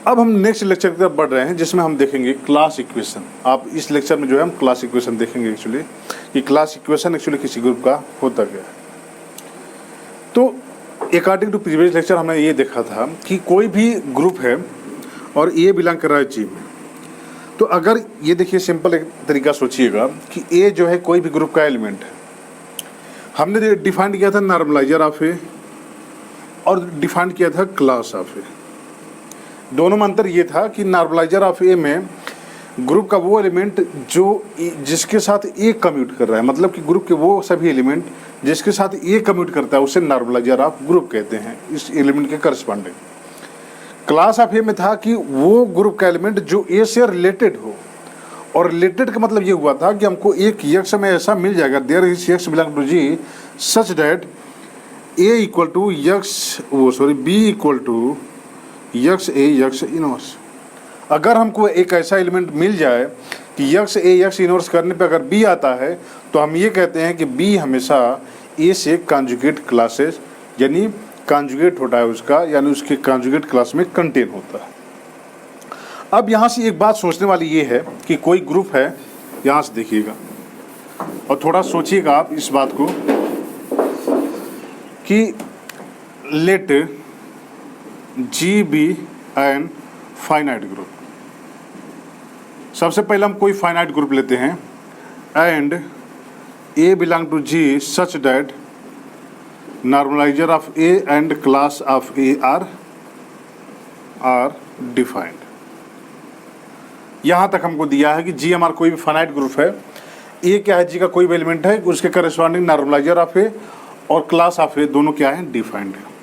अब हम next lecture की तरफ बढ़ रहे हैं जिसमें हम देखेंगे क्लास इक्वेशन। आप इस लेक्चर में जो है हम क्लास इक्वेशन देखेंगे एक्चुअली कि क्लास इक्वेशन एक्चुअली किसी ग्रुप का होता क्या है। तो अकॉर्डिंग टू प्रीवियस लेक्चर हमने ये देखा था कि कोई भी ग्रुप है और ए बिलोंग कर रहा है जी में। तो अगर ये देखिए सिंपल एक तरीका सोचिएगा कि ए जो है कोई भी ग्रुप का एलिमेंट है। हमने डिफाइन किया था नॉर्मलाइजर ऑफ ए और डिफाइन किया था क्लास ऑफ ए। दोनों में अंतर ये था कि नॉर्मलाइजर ऑफ ए में ग्रुप का वो एलिमेंट जो जिसके साथ ए कम्यूट कर रहा है, मतलब कि ग्रुप के वो सभी एलिमेंट जिसके साथ ए कम्यूट करता है उसे नॉर्मलाइजर ऑफ ग्रुप कहते हैं, इस एलिमेंट के करस्पॉन्डिंग। क्लास ऑफ ए में था कि वो ग्रुप का एलिमेंट जो ए से रिलेटेड हो, और रिलेटेड का मतलब ये हुआ था कि हमको एक यक्ष में ऐसा मिल जाएगा, there is x belong to G such that a equal to x b equal to x a यक्ष इनवर्स। अगर हमको एक ऐसा एलिमेंट मिल जाए कि यक्ष ए यक्ष इनवर्स करने पे अगर बी आता है तो हम ये कहते हैं कि बी हमेशा ए से कॉन्जुगेट क्लासेस यानी कॉन्जुगेट होता है उसका, यानी उसके कॉन्जुगेट क्लास में कंटेन होता है। अब यहाँ से एक बात सोचने वाली ये है कि कोई ग्रुप है, यहाँ से देखिएगा और थोड़ा सोचिएगा आप इस बात को कि let G be an finite group. सबसे पहले हम कोई फाइनाइट ग्रुप लेते हैं and a belong to G such that normaliser of a and class of a are defined. यहाँ तक हमको दिया है कि जी हमारा कोई भी फाइनाइट ग्रुप है, ए क्या है जी का कोई भी एलिमेंट है, उसके करस्पॉन्डिंग नॉर्मलाइजर ऑफ ए और क्लास ऑफ ए दोनों क्या है, डिफाइंड है।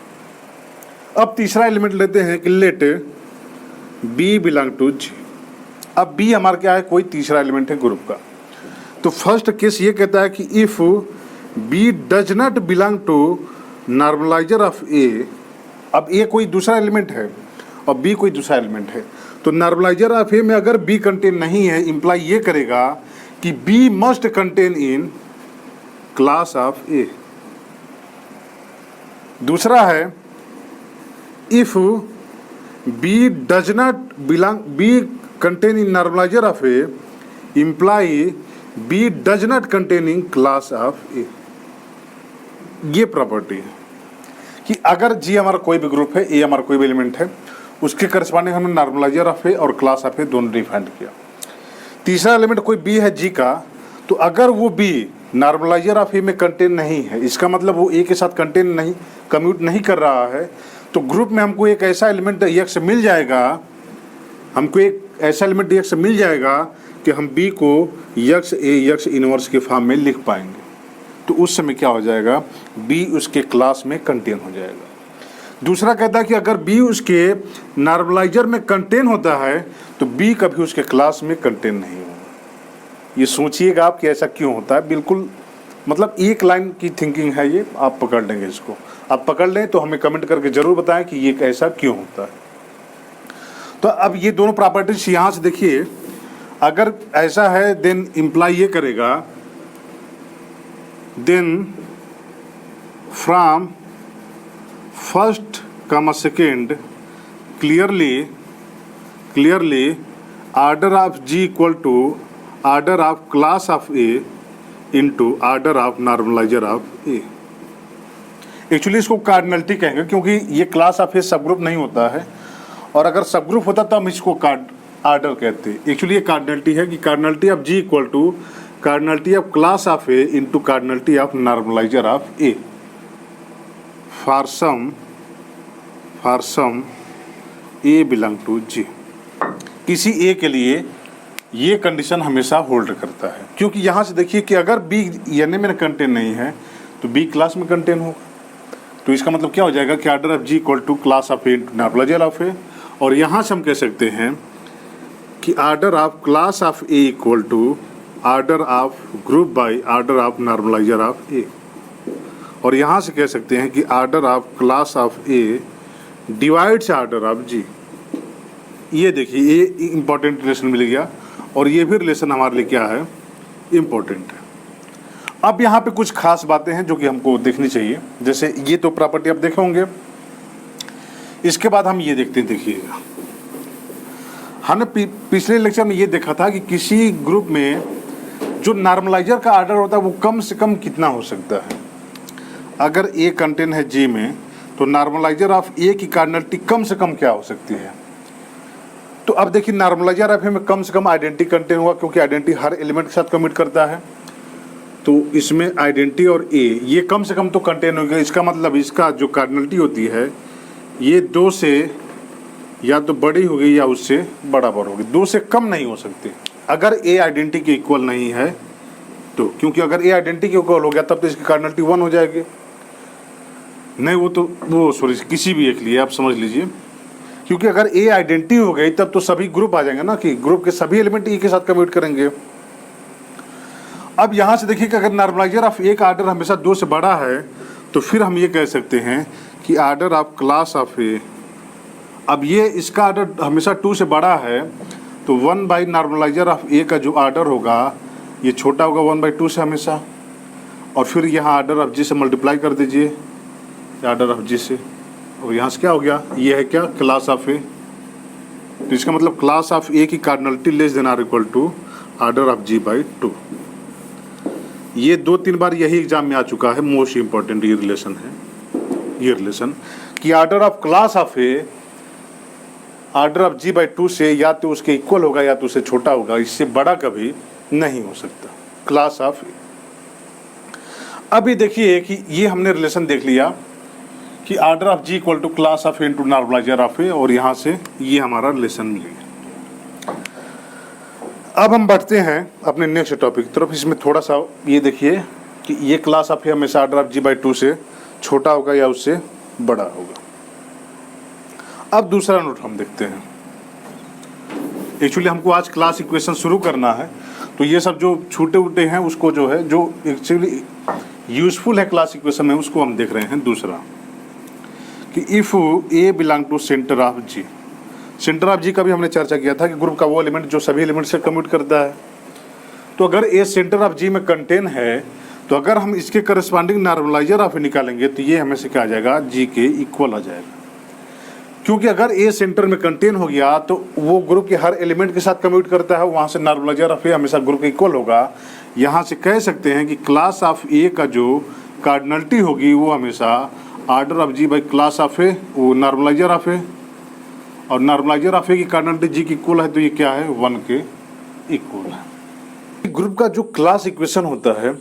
अब तीसरा एलिमेंट लेते हैं कि लेट बी बिलोंग टू जी। अब बी हमारा क्या है, कोई तीसरा एलिमेंट है ग्रुप का। तो फर्स्ट केस ये कहता है कि if B does not belong to normaliser of A. अब ए कोई दूसरा एलिमेंट है और बी कोई दूसरा एलिमेंट है, तो नॉर्मलाइजर ऑफ ए में अगर बी कंटेन नहीं है, इंप्लाई ये करेगा कि B must contain in class of A. दूसरा है if B does not belong B contain in normaliser of A imply B does not contain in class of A. ये प्रॉपर्टी है कि अगर जी हमारा कोई भी ग्रुप है, ए हमारा कोई भी एलिमेंट है, उसके करस्पॉन्डिंग हमने नॉर्मलाइजर ऑफ ए और क्लास ऑफ ए दोनों डिफाइन किया। तीसरा एलिमेंट कोई बी है जी का, तो अगर वो बी नॉर्मलाइजर ऑफ ए में कंटेन नहीं है, इसका मतलब वो ए के साथ कंटेन नहीं कम्यूट नहीं कर रहा है, तो ग्रुप में हमको एक ऐसा एलिमेंट यक्ष मिल जाएगा, हमको एक ऐसा एलिमेंट यक्ष मिल जाएगा कि हम बी को यक्ष ए यक्ष इनवर्स के फॉर्म में लिख पाएंगे। तो उस समय क्या हो जाएगा, बी उसके क्लास में कंटेन हो जाएगा। दूसरा कहता है कि अगर बी उसके नॉर्मलाइजर में कंटेन होता है तो बी कभी उसके क्लास में कंटेन नहीं होगा। ये सोचिएगा आप कि ऐसा क्यों होता है। बिल्कुल मतलब एक लाइन की थिंकिंग है ये, आप पकड़ लेंगे इसको। आप पकड़ लें तो हमें कमेंट करके ज़रूर बताएं कि ये ऐसा क्यों होता है। तो अब ये दोनों प्रॉपर्टीज यहाँ से देखिए, अगर ऐसा है देन इम्प्लाई ये करेगा then from first comma second clearly order of G equal to order of class of A into order of normaliser of a. Actually इसको कार्डिनलिटी कहेंगे क्योंकि ये क्लास ऑफ ए सब ग्रुप नहीं होता है, और अगर सब ग्रुप होता तो हम इसको ऑर्डर कहते हैं। एक्चुअली ये कार्डिनलिटी है कि cardinality of G equal to cardinality of class of A into cardinality of normaliser of A for some A belong to G. किसी ए के लिए ये कंडीशन हमेशा होल्ड करता है, क्योंकि यहाँ से देखिए कि अगर बी एन ए में कंटेन नहीं है तो बी क्लास में कंटेन होगा। तो इसका मतलब क्या हो जाएगा कि order of G equal to class of A into normaliser of A, और यहाँ से हम कह सकते हैं कि order of class of A equal to order of group by order of normaliser of A, और यहाँ से कह सकते हैं कि order of class of A divides order of G. ये देखिए ये इंपॉर्टेंट रिलेशन मिल गया, और ये भी रिलेशन हमारे लिए क्या है, इम्पोर्टेंट है। अब यहाँ पे कुछ खास बातें हैं जो कि हमको देखनी चाहिए। जैसे ये तो प्रॉपर्टी आप देखे होंगे, इसके बाद हम ये देखते हैं, देखिएगा हमने पिछले लेक्चर में ये देखा था कि किसी ग्रुप में जो नॉर्मलाइजर का आर्डर होता है वो कम से कम कितना हो सकता है। अगर ए कंटेन है जी में तो नॉर्मलाइजर ऑफ ए की कार्डिनलिटी कम से कम क्या हो सकती है। तो अब देखिए नॉर्मलाइजर ऑफ ए में कम से कम आइडेंटिटी कंटेन होगा, क्योंकि आइडेंटिटी हर एलिमेंट के साथ कमिट करता है। तो इसमें आइडेंटिटी और ए ये कम से कम तो कंटेन होगा। इसका मतलब इसका जो कार्डिनलिटी होती है ये 2 से या तो बड़ी होगी या उससे बराबर होगी, 2 से कम नहीं हो सकती अगर ए आइडेंटिटी के इक्वल नहीं है तो। क्योंकि अगर ए आइडेंटिटी के इक्वल हो गया तब तो इसकी कार्डिनलिटी 1 हो जाएगी। नहीं वो सॉरी किसी भी एक लिए आप समझ लीजिए, क्योंकि अगर ए आइडेंटिटी हो गई तब तो सभी ग्रुप आ जाएंगे ना, कि ग्रुप के सभी एलिमेंट ए के साथ कम्यूट करेंगे। अब यहाँ से देखिए कि अगर नॉर्मलाइजर ऑफ ए का आर्डर हमेशा 2 से बड़ा है तो फिर हम ये कह सकते हैं कि order of class of A, अब ये इसका आर्डर हमेशा 2 से बड़ा है तो 1 बाई नॉर्मलाइजर ऑफ ए का जो आर्डर होगा ये छोटा होगा 1/2 से हमेशा। और फिर यहाँ आर्डर ऑफ जी से मल्टीप्लाई कर दीजिए, आर्डर ऑफ जी से, और यहाँ से क्या हो गया, ये है क्या, क्लास ऑफ ए। तो इसका मतलब क्लास ऑफ ए की cardinality less than or equal to order of G by 2। ये 2-3 बार यही एग्जाम में आ चुका है, मोस्ट इंपॉर्टेंट ये रिलेशन है, ये रिलेशन कि order of class of a order of G by 2 से या तो उसके इक्वल होगा या तो उससे छोटा होगा, इससे बड़ा कभी नहीं हो सकता क्लास ऑफ ए। अभी देखिए कि ये हमने रिलेशन देख लिया कि order of G equal to class of A into normaliser of A, और यहाँ से ये हमारा रिलेशन मिल गया। अब हम बढ़ते हैं अपने नेक्स्ट टॉपिक की तरफ। इसमें थोड़ा सा ये देखिए कि ये क्लास ऑफ ए हमेशा आर्डर ऑफ जी बाई 2 से छोटा होगा या उससे बड़ा होगा। अब दूसरा नोट हम देखते हैं। एक्चुअली हमको आज क्लास इक्वेशन शुरू करना है, तो ये सब जो छूटे उटे हैं उसको जो है जो एक्चुअली यूजफुल है क्लास इक्वेशन में उसको हम देख रहे हैं। दूसरा कि if A belong to centre of G, centre of G का भी हमने चर्चा किया था कि ग्रुप का वो एलिमेंट जो सभी एलिमेंट से कम्यूट करता है। तो अगर ए सेंटर ऑफ जी में कंटेन है तो अगर हम इसके करस्पॉन्डिंग नॉर्मलाइजर ऑफ ए निकालेंगे तो ये हमें से क्या आ जाएगा, जी के इक्वल आ जाएगा। क्योंकि अगर ए सेंटर में कंटेन हो गया तो वो ग्रुप के हर एलिमेंट के साथ कम्यूट करता है, वहाँ से नॉर्मलाइजर ऑफ ए हमेशा ग्रुप के इक्वल होगा। यहाँ से कह सकते हैं कि क्लास ऑफ ए का जो कार्डिनलिटी होगी वो हमेशा order of G by class of A वो नॉर्मलाइजर ऑफ ए, और नॉर्मलाइजर ऑफ ए की कार्डिनलिटी जी की इक्वल है तो ये क्या है, 1 के इक्वल है। ग्रुप का जो क्लास इक्वेशन होता है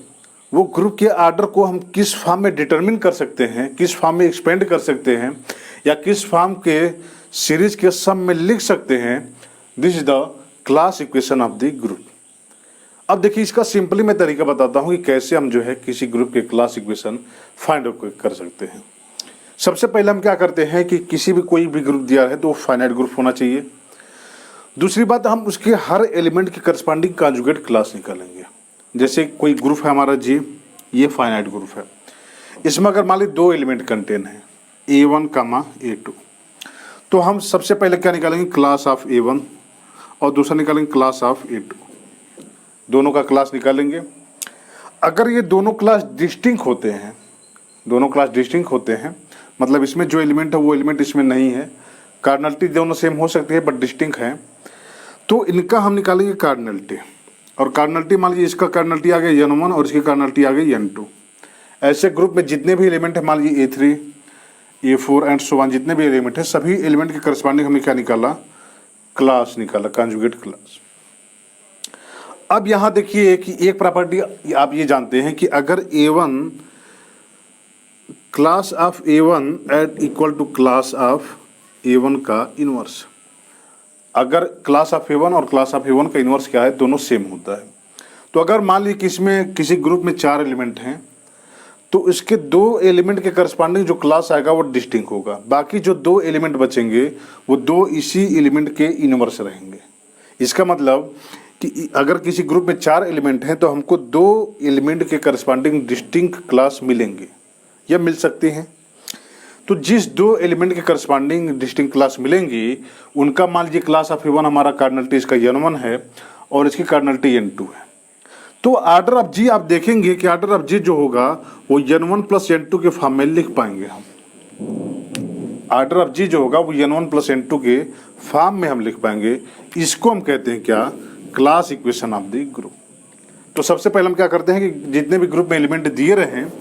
वो ग्रुप के आर्डर को हम किस फॉर्म में डिटरमिन कर सकते हैं, किस फॉर्म में एक्सपेंड कर सकते हैं, या किस फॉर्म के सीरीज के सम में लिख सकते हैं। This is the class equation of the group. अब देखिए इसका सिंपली मैं तरीका बताता हूँ कि कैसे हम जो है किसी ग्रुप के क्लास इक्वेशन फाइंड आउट कर सकते हैं। सबसे पहले हम क्या करते हैं कि किसी भी कोई भी ग्रुप दिया है तो वो फाइनाइट ग्रुप होना चाहिए। दूसरी बात, हम उसके हर एलिमेंट के करस्पॉन्डिंग कॉन्जुगेट क्लास निकालेंगे। जैसे कोई ग्रुप है हमारा जी, ये फाइनाइट ग्रुप है, इसमें अगर मान ली 2 एलिमेंट कंटेन है A1, A2, तो हम सबसे पहले क्या निकालेंगे, क्लास ऑफ A1, और दूसरा निकालेंगे क्लास ऑफ A2, दोनों का क्लास निकालेंगे। अगर ये दोनों क्लास डिस्टिंक्ट होते हैं, दोनों क्लास डिस्टिंक्ट होते हैं मतलब इसमें जो एलिमेंट है वो एलिमेंट इसमें नहीं है, कार्डिनलिटी दोनों सेम हो सकती है बट डिस्टिंक्ट है, तो इनका हम निकालेंगे कार्डिनलिटी। और कार्डिनलिटी मान लीजिए इसका कार्डिनलिटी आ गया N1 और इसकी कार्डिनलिटी आ गई N2। ऐसे ग्रुप में जितने भी एलिमेंट है, मान लीजिए A3, A4 and so on, जितने भी एलिमेंट है सभी एलिमेंट के करस्पॉन्डिंग हमने क्या निकाला, क्लास निकाला, कॉन्जुगेट क्लास। अब यहाँ देखिए कि एक प्रॉपर्टी आप ये जानते हैं कि अगर A1 class of A1 at equal to class of A1 का इनवर्स, अगर क्लास ऑफ A1 और क्लास ऑफ A1 का इनवर्स क्या है, दोनों सेम होता है। तो अगर मान लीजिए कि इसमें किसी ग्रुप में 4 एलिमेंट हैं तो इसके 2 एलिमेंट के करस्पॉन्डिंग जो क्लास आएगा वो डिस्टिंक्ट होगा, बाकी जो 2 एलिमेंट बचेंगे वो 2 इसी एलिमेंट के इनवर्स रहेंगे। इसका मतलब कि अगर किसी ग्रुप में 4 एलिमेंट हैं तो हमको 2 एलिमेंट के करस्पॉन्डिंग डिस्टिंक्ट क्लास मिलेंगे या मिल सकते हैं। तो जिस 2 एलिमेंट के करस्पॉन्डिंग डिस्टिंक्ट क्लास मिलेंगी उनका मान लीजिए क्लास ऑफ A1 हमारा कार्डिनलिटी इसका N1 है और इसकी कार्डिनलिटी N2 है। तो आर्डर ऑफ जी आप देखेंगे कि आर्डर ऑफ जी जो होगा वो N1 प्लस N2 के फॉर्म में लिख पाएंगे हम। आर्डर ऑफ जी जो होगा वो n1 प्लस n2 के फॉर्म में हम लिख पाएंगे। इसको हम कहते हैं क्या, class equation of the group. तो सबसे पहले हम क्या करते हैं कि जितने भी ग्रुप में एलिमेंट दिए रहे हैं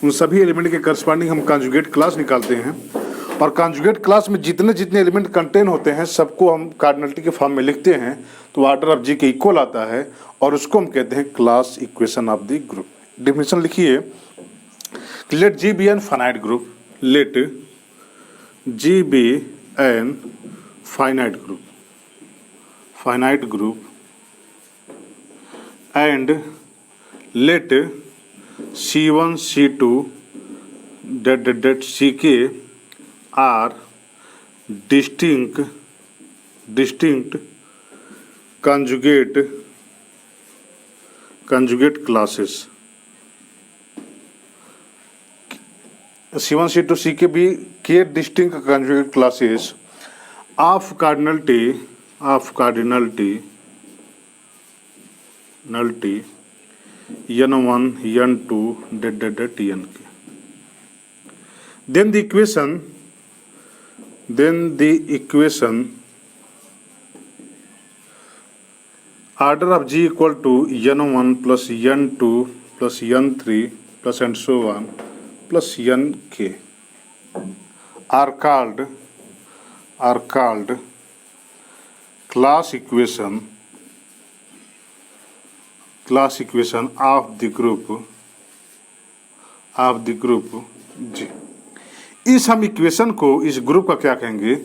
उन सभी एलिमेंट के करस्पॉन्डिंग हम कॉन्जुगेट क्लास निकालते हैं, और कॉन्जुगेट क्लास में जितने जितने एलिमेंट कंटेन होते हैं सबको हम कार्डिनलिटी के फॉर्म में लिखते हैं, तो आर्डर ऑफ जी के इक्वल आता है, और उसको हम कहते हैं class equation of the group. Definition लिखिए, let G be an finite group, let G be an finite group and let C1 C2 Ck are distinct conjugate classes। C1 C2 Ck भी के distinct conjugate classes of cardinality n1 n2 n k। then the equation order of g equal to n1 plus n2 plus n3 plus and so on plus nk are called class equation of the group G। इस हम equation को, इस group का क्या कहेंगे,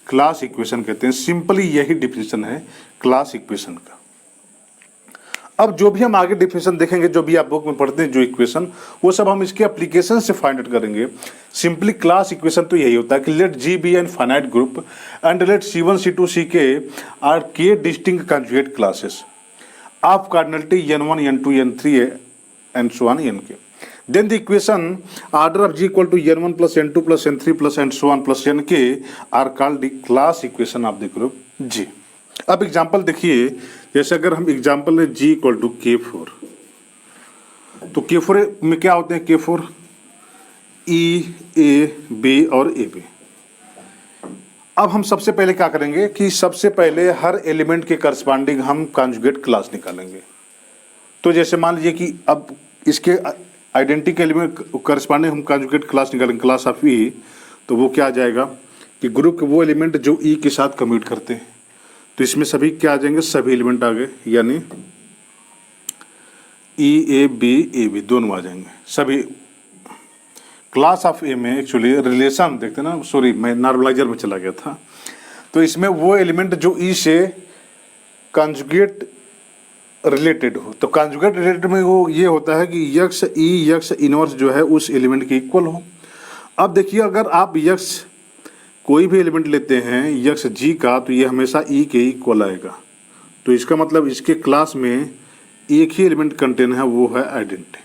class equation कहते हैं। Simply यही डिफिनेशन है क्लास इक्वेशन का। अब जो भी हम आगे डिफिनेशन देखेंगे, जो भी आप बुक में पढ़ते हैं जो इक्वेशन, वो सब हम इसके एप्लीकेशन से फाइंड आउट करेंगे। सिंपली क्लास इक्वेशन तो यही होता है कि let G be an finite group and let C1 C2 Ck are K distinct conjugate classes of cardinality n1 n2 n3 and so on nk। then the equation order of g equal to n1 plus n2 plus n3 plus and so on plus nk are called the class equation of the group G। अब example देखिए, जैसे अगर हम example लें g equal to K4, तो K4 में क्या होते हैं, K4 E A B और AB। अब हम सबसे पहले क्या करेंगे कि सबसे पहले हर एलिमेंट के करस्पॉन्डिंग हम कॉन्जुगेट क्लास निकालेंगे। तो जैसे मान लीजिए कि अब इसके आइडेंटिटी एलिमेंट करस्पॉन्डिंग हम कॉन्जुगेट क्लास निकालेंगे, क्लास ऑफ ई, तो वो क्या आ जाएगा कि ग्रुप के वो एलिमेंट जो ई के साथ कम्यूट करते हैं, तो इसमें सभी क्या आ जाएंगे, सभी एलिमेंट आ गए, यानी ई ए बी दोनों आ जाएंगे सभी। क्लास ऑफ ए में एक्चुअली रिलेशन देखते हैं ना, सॉरी मैं नॉर्मलाइजर में चला गया था, तो इसमें वो एलिमेंट जो ई से कॉन्जुगेट रिलेटेड हो, तो कॉन्जुगेट रिलेटेड में वो ये होता है कि यक्स ई यक्स इनवर्स जो है उस एलिमेंट के इक्वल हो। अब देखिए, अगर आप यक्स कोई भी एलिमेंट लेते हैं यक्स जी का, तो ये हमेशा ई के इक्वल आएगा। तो इसका मतलब इसके क्लास में एक ही एलिमेंट कंटेन है, वो है आइडेंटिटी।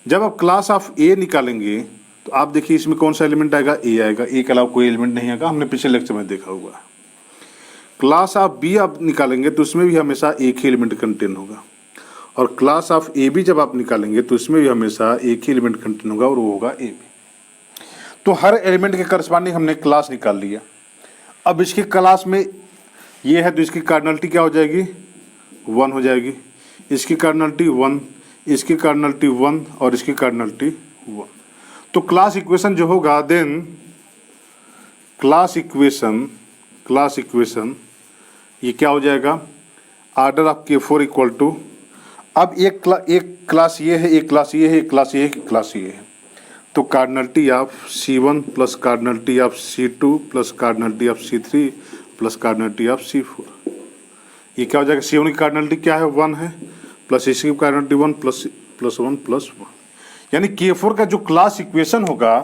जब आप क्लास ऑफ ए निकालेंगे तो आप देखिए इसमें कौन सा एलिमेंट आएगा, ए आएगा, ए के अलावा कोई एलिमेंट नहीं आएगा, हमने पिछले लेक्चर में देखा हुआ। क्लास ऑफ बी आप निकालेंगे तो उसमें भी हमेशा एक ही एलिमेंट कंटेन होगा, और क्लास ऑफ ए बी जब आप निकालेंगे तो इसमें भी हमेशा एक ही एलिमेंट कंटेन होगा, और वो होगा ए बी। तो हर एलिमेंट के करस्पॉन्डिंग हमने क्लास निकाल लिया। अब इसकी क्लास में ये है तो इसकी कार्डिनलिटी क्या हो जाएगी, 1 हो जाएगी, इसकी कार्डिनलिटी 1, इसकी कार्डिनलिटी 1 और इसकी कार्डिनलिटी 1। तो क्लास इक्वेशन जो होगा, देन क्लास इक्वेशन ये क्या हो जाएगा, order of K4 equal to, अब एक क्लास ये है, एक क्लास ये है, एक क्लास ये है, एक क्लास ये है, तो cardinality of C1 plus cardinality of C2 plus cardinality of C3 plus cardinality of C4, ये क्या हो जाएगा, C1 की कार्डिनलिटी क्या है, 1 है, प्लस इसकी कार्डिनलिटी 1 प्लस 1 प्लस 1, यानी K4 का जो क्लास इक्वेशन होगा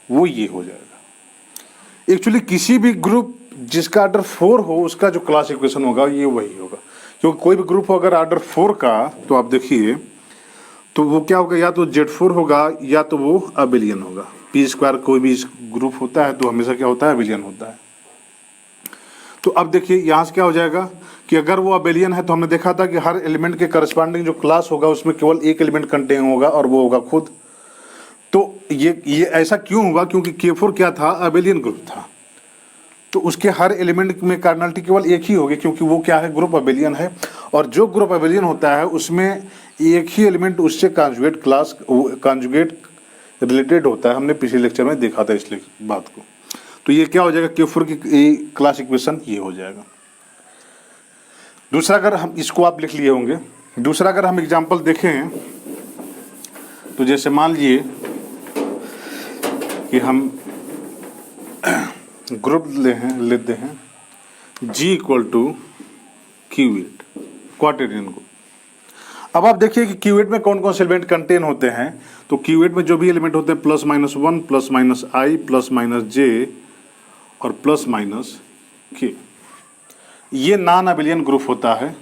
वो ये हो जाएगा। एक्चुअली किसी भी ग्रुप जिसका आर्डर 4 हो उसका जो क्लास इक्वेशन होगा ये वही होगा, क्योंकि कोई भी ग्रुप हो अगर आर्डर 4 का, तो आप देखिए तो वो क्या होगा, या तो Z4 होगा या तो वो अबेलियन होगा। P² कोई भी ग्रुप होता है तो हमेशा क्या होता है, अबेलियन होता है। तो अब देखिए यहाँ से क्या हो जाएगा कि अगर वो अबेलियन है तो हमने देखा था कि हर एलिमेंट के करस्पॉन्डिंग जो क्लास होगा उसमें केवल एक एलिमेंट कंटेन होगा और वो होगा खुद। तो ये ऐसा क्यों हुआ, क्योंकि K4 क्या था, अबेलियन ग्रुप था, तो उसके हर एलिमेंट में कार्डिनलिटी केवल एक ही होगी, क्योंकि वो क्या है, ग्रुप अबेलियन है। और जो ग्रुप अबेलियन होता है उसमें एक ही एलिमेंट उससे कॉन्जुगेट रिलेटेड होता है। हमने पिछले लेक्चर में देखा था इस बात को। तो ये क्या हो जाएगा, K4 की क्लास इक्वेशन ये हो जाएगा। दूसरा, अगर हम इसको आप लिख लिए होंगे, दूसरा अगर हम एग्जांपल देखें तो जैसे मान लीजिए कि हम ग्रुप लेते हैं G equal to Q eight, quaternion group. अब आप देखिए कि क्यूवेट में कौन कौन से एलिमेंट कंटेन होते हैं। तो क्यूवेट में जो भी एलिमेंट होते हैं +-1, +-i, +-j और +-k, ये नॉन अबेलियन ग्रुप होता है।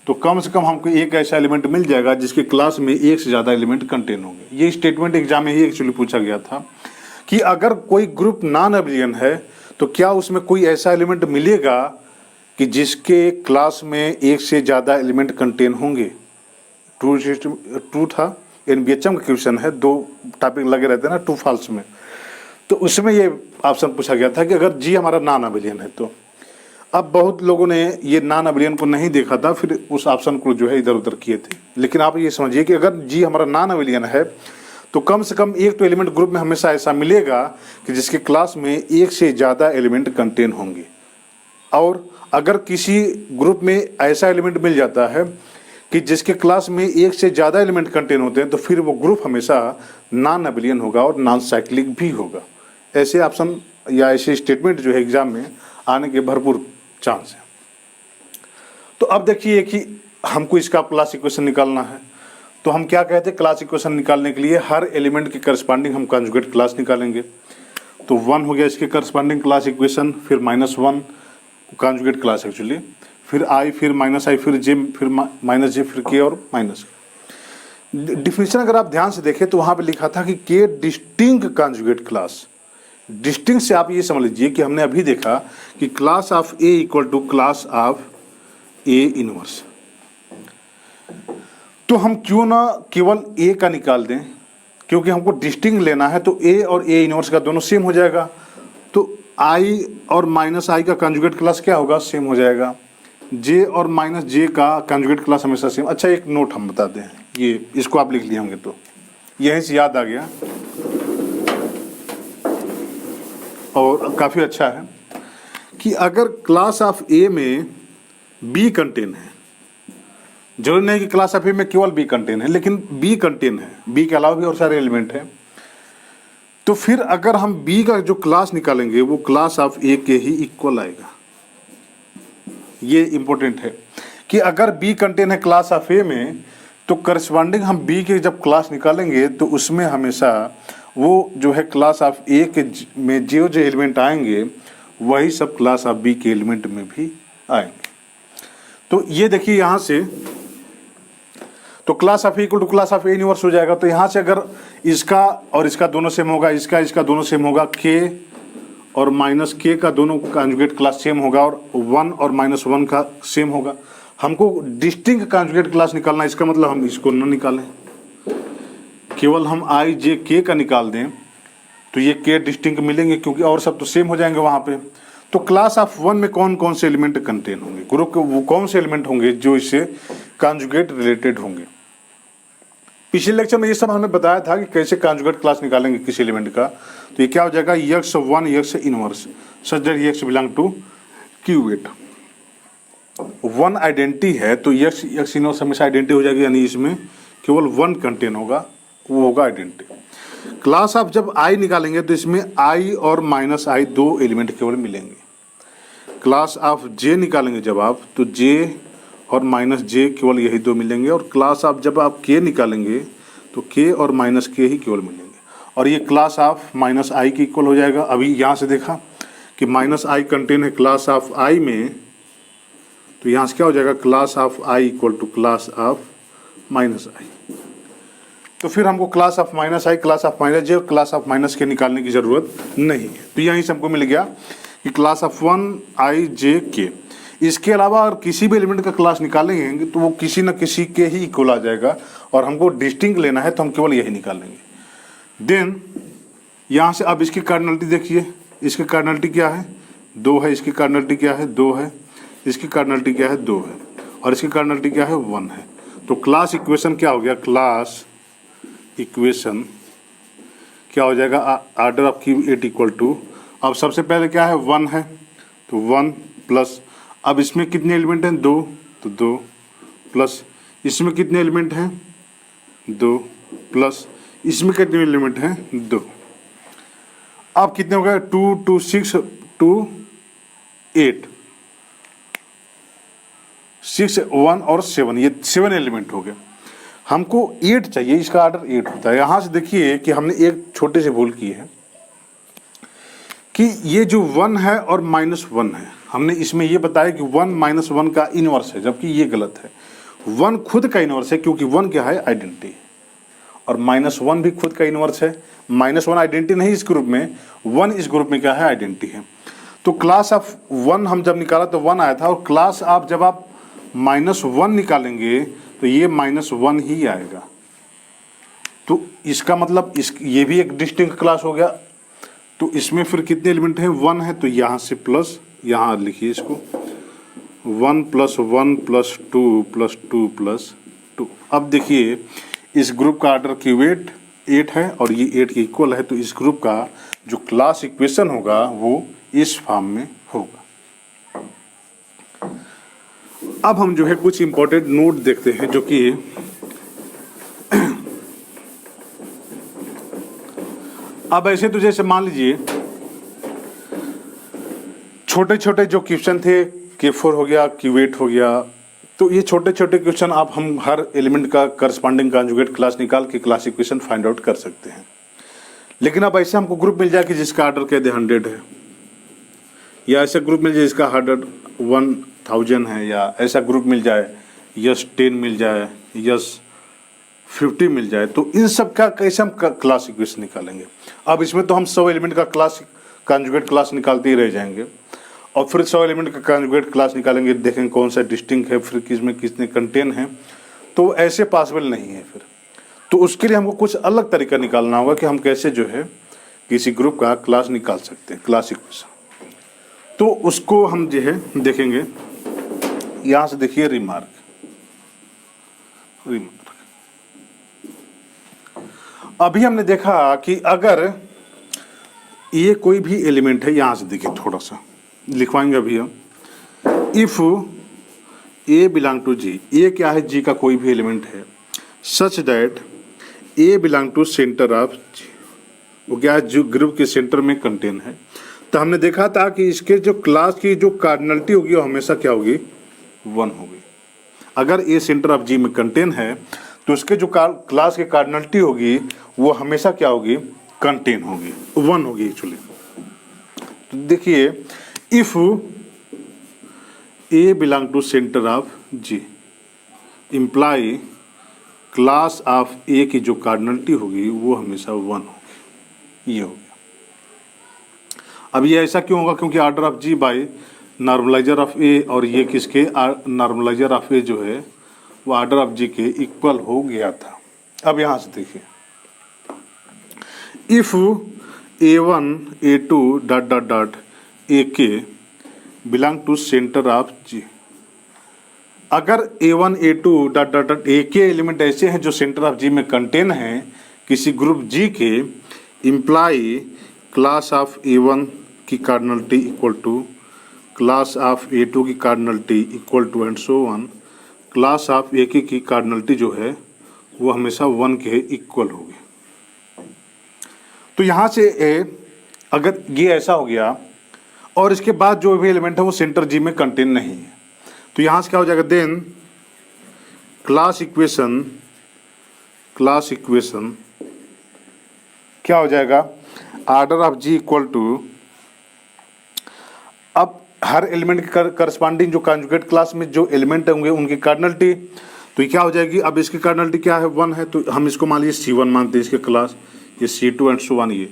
तो कम से कम हमको एक ऐसा एलिमेंट मिल जाएगा जिसके क्लास में एक से ज़्यादा एलिमेंट कंटेन होंगे। ये स्टेटमेंट एग्जाम में ही एक्चुअली पूछा गया था कि अगर कोई ग्रुप नॉन अबेलियन है तो क्या उसमें कोई ऐसा एलिमेंट मिलेगा कि जिसके क्लास में एक से ज़्यादा एलिमेंट कंटेन होंगे। ट्रू था, एनबीएचएम का क्वेश्चन है, 2 टॉपिक लगे रहते हैं ना, ट्रू फॉल्स में। तो उसमें ये ऑप्शन पूछा गया था कि अगर जी हमारा नॉन अबेलियन है तो। अब बहुत लोगों ने ये नॉन अबेलियन को नहीं देखा था, फिर उस ऑप्शन को जो है इधर उधर किए थे। लेकिन आप ये समझिए कि अगर जी हमारा नॉन अबेलियन है तो कम से कम एक तो एलिमेंट ग्रुप में हमेशा ऐसा मिलेगा कि जिसके क्लास में एक से ज़्यादा एलिमेंट कंटेन होंगे। और अगर किसी ग्रुप में ऐसा एलिमेंट मिल जाता है कि जिसके क्लास में एक से ज़्यादा एलिमेंट कंटेन होते हैं तो फिर वो ग्रुप हमेशा नॉन अबेलियन होगा और नॉन साइक्लिक भी होगा। ऐसे ऑप्शन या ऐसे स्टेटमेंट जो है एग्जाम में आने के भरपूर चांस है। तो अब देखिए कि हमको इसका क्लास इक्वेशन निकालना है। तो हम क्या कहते हैं, क्लास इक्वेशन निकालने के लिए हर एलिमेंट के करस्पॉन्डिंग हम कॉन्जुगेट क्लास निकालेंगे। तो 1 हो गया इसके करस्पॉन्डिंग क्लास इक्वेशन, फिर -1 कॉन्जुगेट क्लास एक्चुअली, फिर i, फिर -i, फिर j, फिर -j, फिर k और माइनस। डिफिनीशन अगर आप ध्यान से देखें तो वहाँ पे लिखा था कि k distinct conjugate class. Distinct से आप ये समझ लीजिए कि हमने अभी देखा कि class of A equal to class of A inverse. तो हम क्यों ना केवल A का निकाल दें, क्योंकि हमको डिस्टिंक्ट लेना है। तो A और A इनवर्स का दोनों सेम हो जाएगा। तो I और -i का कॉन्जुगेट क्लास क्या होगा, सेम हो जाएगा। J और -j का कॉन्जुगेट क्लास हमेशा सेम। अच्छा, एक नोट हम बताते हैं, ये इसको आप लिख लिए होंगे तो यहीं से याद आ गया और काफ़ी अच्छा है कि अगर क्लास ऑफ A में B कंटेन है, जरूरी नहीं कि क्लास ऑफ A में केवल B कंटेन है, लेकिन B कंटेन है, B के अलावा भी और सारे एलिमेंट हैं, तो फिर अगर हम B का जो क्लास निकालेंगे वो क्लास ऑफ A के ही इक्वल आएगा। ये इंपॉर्टेंट है कि अगर B कंटेन है क्लास ऑफ A में तो करस्पॉन्डिंग हम B के जब क्लास निकालेंगे तो उसमें हमेशा वो जो है क्लास ऑफ A के में जो एलिमेंट आएंगे वही सब क्लास ऑफ B के एलिमेंट में भी आएंगे। तो ये देखिए यहाँ से, तो class of A equal to class of A inverse हो जाएगा। तो यहाँ से अगर इसका और इसका दोनों सेम होगा, इसका दोनों सेम होगा, K और -k का दोनों कॉन्जुगेट क्लास सेम होगा और 1 और -1 का सेम होगा। हमको डिस्टिंक्ट कॉन्जुगेट क्लास निकालना, इसका मतलब हम इसको न निकालें, केवल हम i, j, k का निकाल दें तो ये k डिस्टिंक्ट मिलेंगे, क्योंकि और सब तो सेम हो जाएंगे वहाँ पे। तो क्लास ऑफ 1 में कौन कौन से एलिमेंट कंटेन होंगे, ग्रुप के वो कौन से एलिमेंट होंगे जो इससे कॉन्जुगेट रिलेटेड होंगे। पिछले लेक्चर में ये सब हमने बताया था कि कैसे कॉन्जुगेट क्लास निकालेंगे किसी एलिमेंट का। तो ये क्या हो जाएगा, x1 x inverse such that x belong to Q eight. 1 identity है तो x इनवर्स हमेशा आइडेंटिटी हो जाएगी, यानी इसमें केवल 1 कंटेन होगा, वो होगा आइडेंटिटी। क्लास ऑफ जब i निकालेंगे तो इसमें i और -i 2 एलिमेंट केवल मिलेंगे। क्लास ऑफ j निकालेंगे जब आप, तो j और -j केवल यही 2 मिलेंगे। और क्लास ऑफ जब आप k निकालेंगे तो k और -k ही केवल मिलेंगे। और ये क्लास ऑफ -i की इक्वल हो जाएगा। अभी यहाँ से देखा कि -i कंटेन है क्लास ऑफ i में, तो यहाँ से क्या हो जाएगा, class of i equal to class of -i। तो फिर हमको class of -i, class of -j और क्लास ऑफ -k निकालने की ज़रूरत नहीं है। तो यहीं से हमको मिल गया कि class of 1 i, j, k। इसके अलावा अगर किसी भी एलिमेंट का क्लास निकालेंगे तो वो किसी न किसी के ही इक्वल आ जाएगा, और हमको डिस्टिंक्ट लेना है तो हम केवल यही निकालेंगे। देन यहाँ से अब इसकी कार्डिनलिटी देखिए, इसकी कार्डिनलिटी क्या है 2 है, इसकी कार्डिनलिटी क्या है 2 है, इसकी कार्डिनलिटी क्या है 2 है, और इसकी कार्डिनलिटी क्या है 1 है। तो क्लास इक्वेशन क्या हो गया, क्लास इक्वेशन क्या हो जाएगा, order of Q 8 equal to, अब सबसे पहले क्या है 1 है, तो 1 प्लस, अब इसमें कितने एलिमेंट हैं 2, तो 2 प्लस इसमें कितने एलिमेंट हैं 2 प्लस इसमें कितने एलिमेंट हैं 2। अब कितने हो गए 2 2 6 2 8 6 1 और 7, ये 7 एलिमेंट हो गए। हमको 8 चाहिए, इसका ऑर्डर 8 होता है। यहाँ से देखिए कि हमने एक छोटे से भूल की है कि ये जो 1 है और -1 है, हमने इसमें ये बताया कि 1 -1 का इनवर्स है, जबकि ये गलत है। 1 खुद का इनवर्स है, क्योंकि 1 क्या है आइडेंटिटी, और -1 भी खुद का इनवर्स है। -1 आइडेंटिटी नहीं इस ग्रुप में, 1 इस ग्रुप में क्या है आइडेंटिटी है। तो क्लास ऑफ 1 हम जब निकाला तो 1 आया था, और क्लास आप जब आप -1 निकालेंगे तो ये -1 ही आएगा। तो इसका मतलब ये भी एक डिस्टिंक्ट क्लास हो गया। तो इसमें फिर कितने एलिमेंट हैं 1 है, तो यहाँ से प्लस, यहाँ लिखिए इसको 1 + 1 + 2 + 2 + 2। अब देखिए इस ग्रुप का ऑर्डर क्यूब 8 है और ये 8 के इक्वल है, तो इस ग्रुप का जो क्लास इक्वेशन होगा वो इस फॉर्म में होगा। अब हम जो है कुछ इंपॉर्टेंट नोट देखते हैं, जो कि अब ऐसे तो जैसे मान लीजिए छोटे छोटे जो क्वेश्चन थे, K4 हो गया, Q8 हो गया, तो ये छोटे छोटे क्वेश्चन आप हम हर एलिमेंट का करस्पॉन्डिंग कॉन्जुगेट क्लास निकाल के क्लास इक्वेशन फाइंड आउट कर सकते हैं। लेकिन अब ऐसे हमको ग्रुप मिल जाए कि जिसका ऑर्डर कह दे 100 है, या ऐसा ग्रुप मिल जाए जिसका ऑर्डर 1000 है, या ऐसा ग्रुप मिल जाए यस 10 मिल जाए, यस 50 मिल जाए, तो इन सब का कैसे हम क्लास इक्वेशन निकालेंगे। अब इसमें तो हम 100 एलिमेंट का क्लास कॉन्जुगेट क्लास निकालते ही रह जाएंगे, और फिर 100 एलिमेंट का कॉन्जुगेट क्लास निकालेंगे, देखेंगे कौन सा डिस्टिंक्ट है, फिर किसमें कितने कंटेन हैं, तो ऐसे पॉसिबल नहीं है फिर। तो उसके लिए हमको कुछ अलग तरीका निकालना होगा कि हम कैसे जो है किसी ग्रुप का क्लास निकाल सकते हैं, क्लास इक्वेशन। तो उसको हम जो है देखेंगे। यहाँ से देखिए रिमार्क, अभी हमने देखा कि अगर ये कोई भी एलिमेंट है, यहाँ से देखिए थोड़ा सा लिखवाएंगे अभी हम, if A belong to G, A क्या है जी का कोई भी एलिमेंट है, such that A belong to centre of G, वो क्या है जो ग्रुप के सेंटर में कंटेन है। तो हमने देखा था कि इसके जो क्लास की जो कार्डिनलिटी होगी वो हमेशा क्या होगी 1 होगी। अगर ए सेंटर ऑफ जी में कंटेन है तो उसके जो क्लास की कार्डिनलिटी होगी वो हमेशा क्या होगी कंटेन होगी, 1 होगी एक्चुअली। तो देखिए if A belong to centre of G imply class of ए की जो कार्डिनलिटी होगी वो हमेशा 1 होगी, ये हो गया। अब ये ऐसा क्यों होगा, क्योंकि order of G by normaliser of A, और ये किसके नॉर्मलाइजर ऑफ ए जो है वो ऑर्डर ऑफ जी के इक्वल हो गया था। अब यहाँ से देखिए if A1 A2 dot dot dot AK belong to centre of G, अगर A1 A2 dot dot dot AK element ऐसे हैं जो सेंटर ऑफ जी में कंटेन हैं किसी ग्रुप जी के, इम्प्लाई क्लास ऑफ A1 की cardinality equal to class of A2 की cardinality equal to and so on, class of AK की कार्डिनलिटी जो है वो हमेशा 1 के इक्वल होगी। तो यहाँ से अगर ये ऐसा हो गया और इसके बाद जो भी एलिमेंट है वो सेंटर जी में कंटेन नहीं है, तो यहाँ से क्या हो जाएगा, देन क्लास इक्वेशन क्या हो जाएगा, order of G equal to, अब हर एलिमेंट के करस्पॉन्डिंग जो कॉन्जुगेट क्लास में जो एलिमेंट होंगे उनकी कार्डिनलिटी, तो ये क्या हो जाएगी, अब इसकी कार्डिनलिटी क्या है 1 है, तो हम इसको मान लीजिए C1 मानते हैं इसके क्लास, ये C2 एंड सो ऑन, ये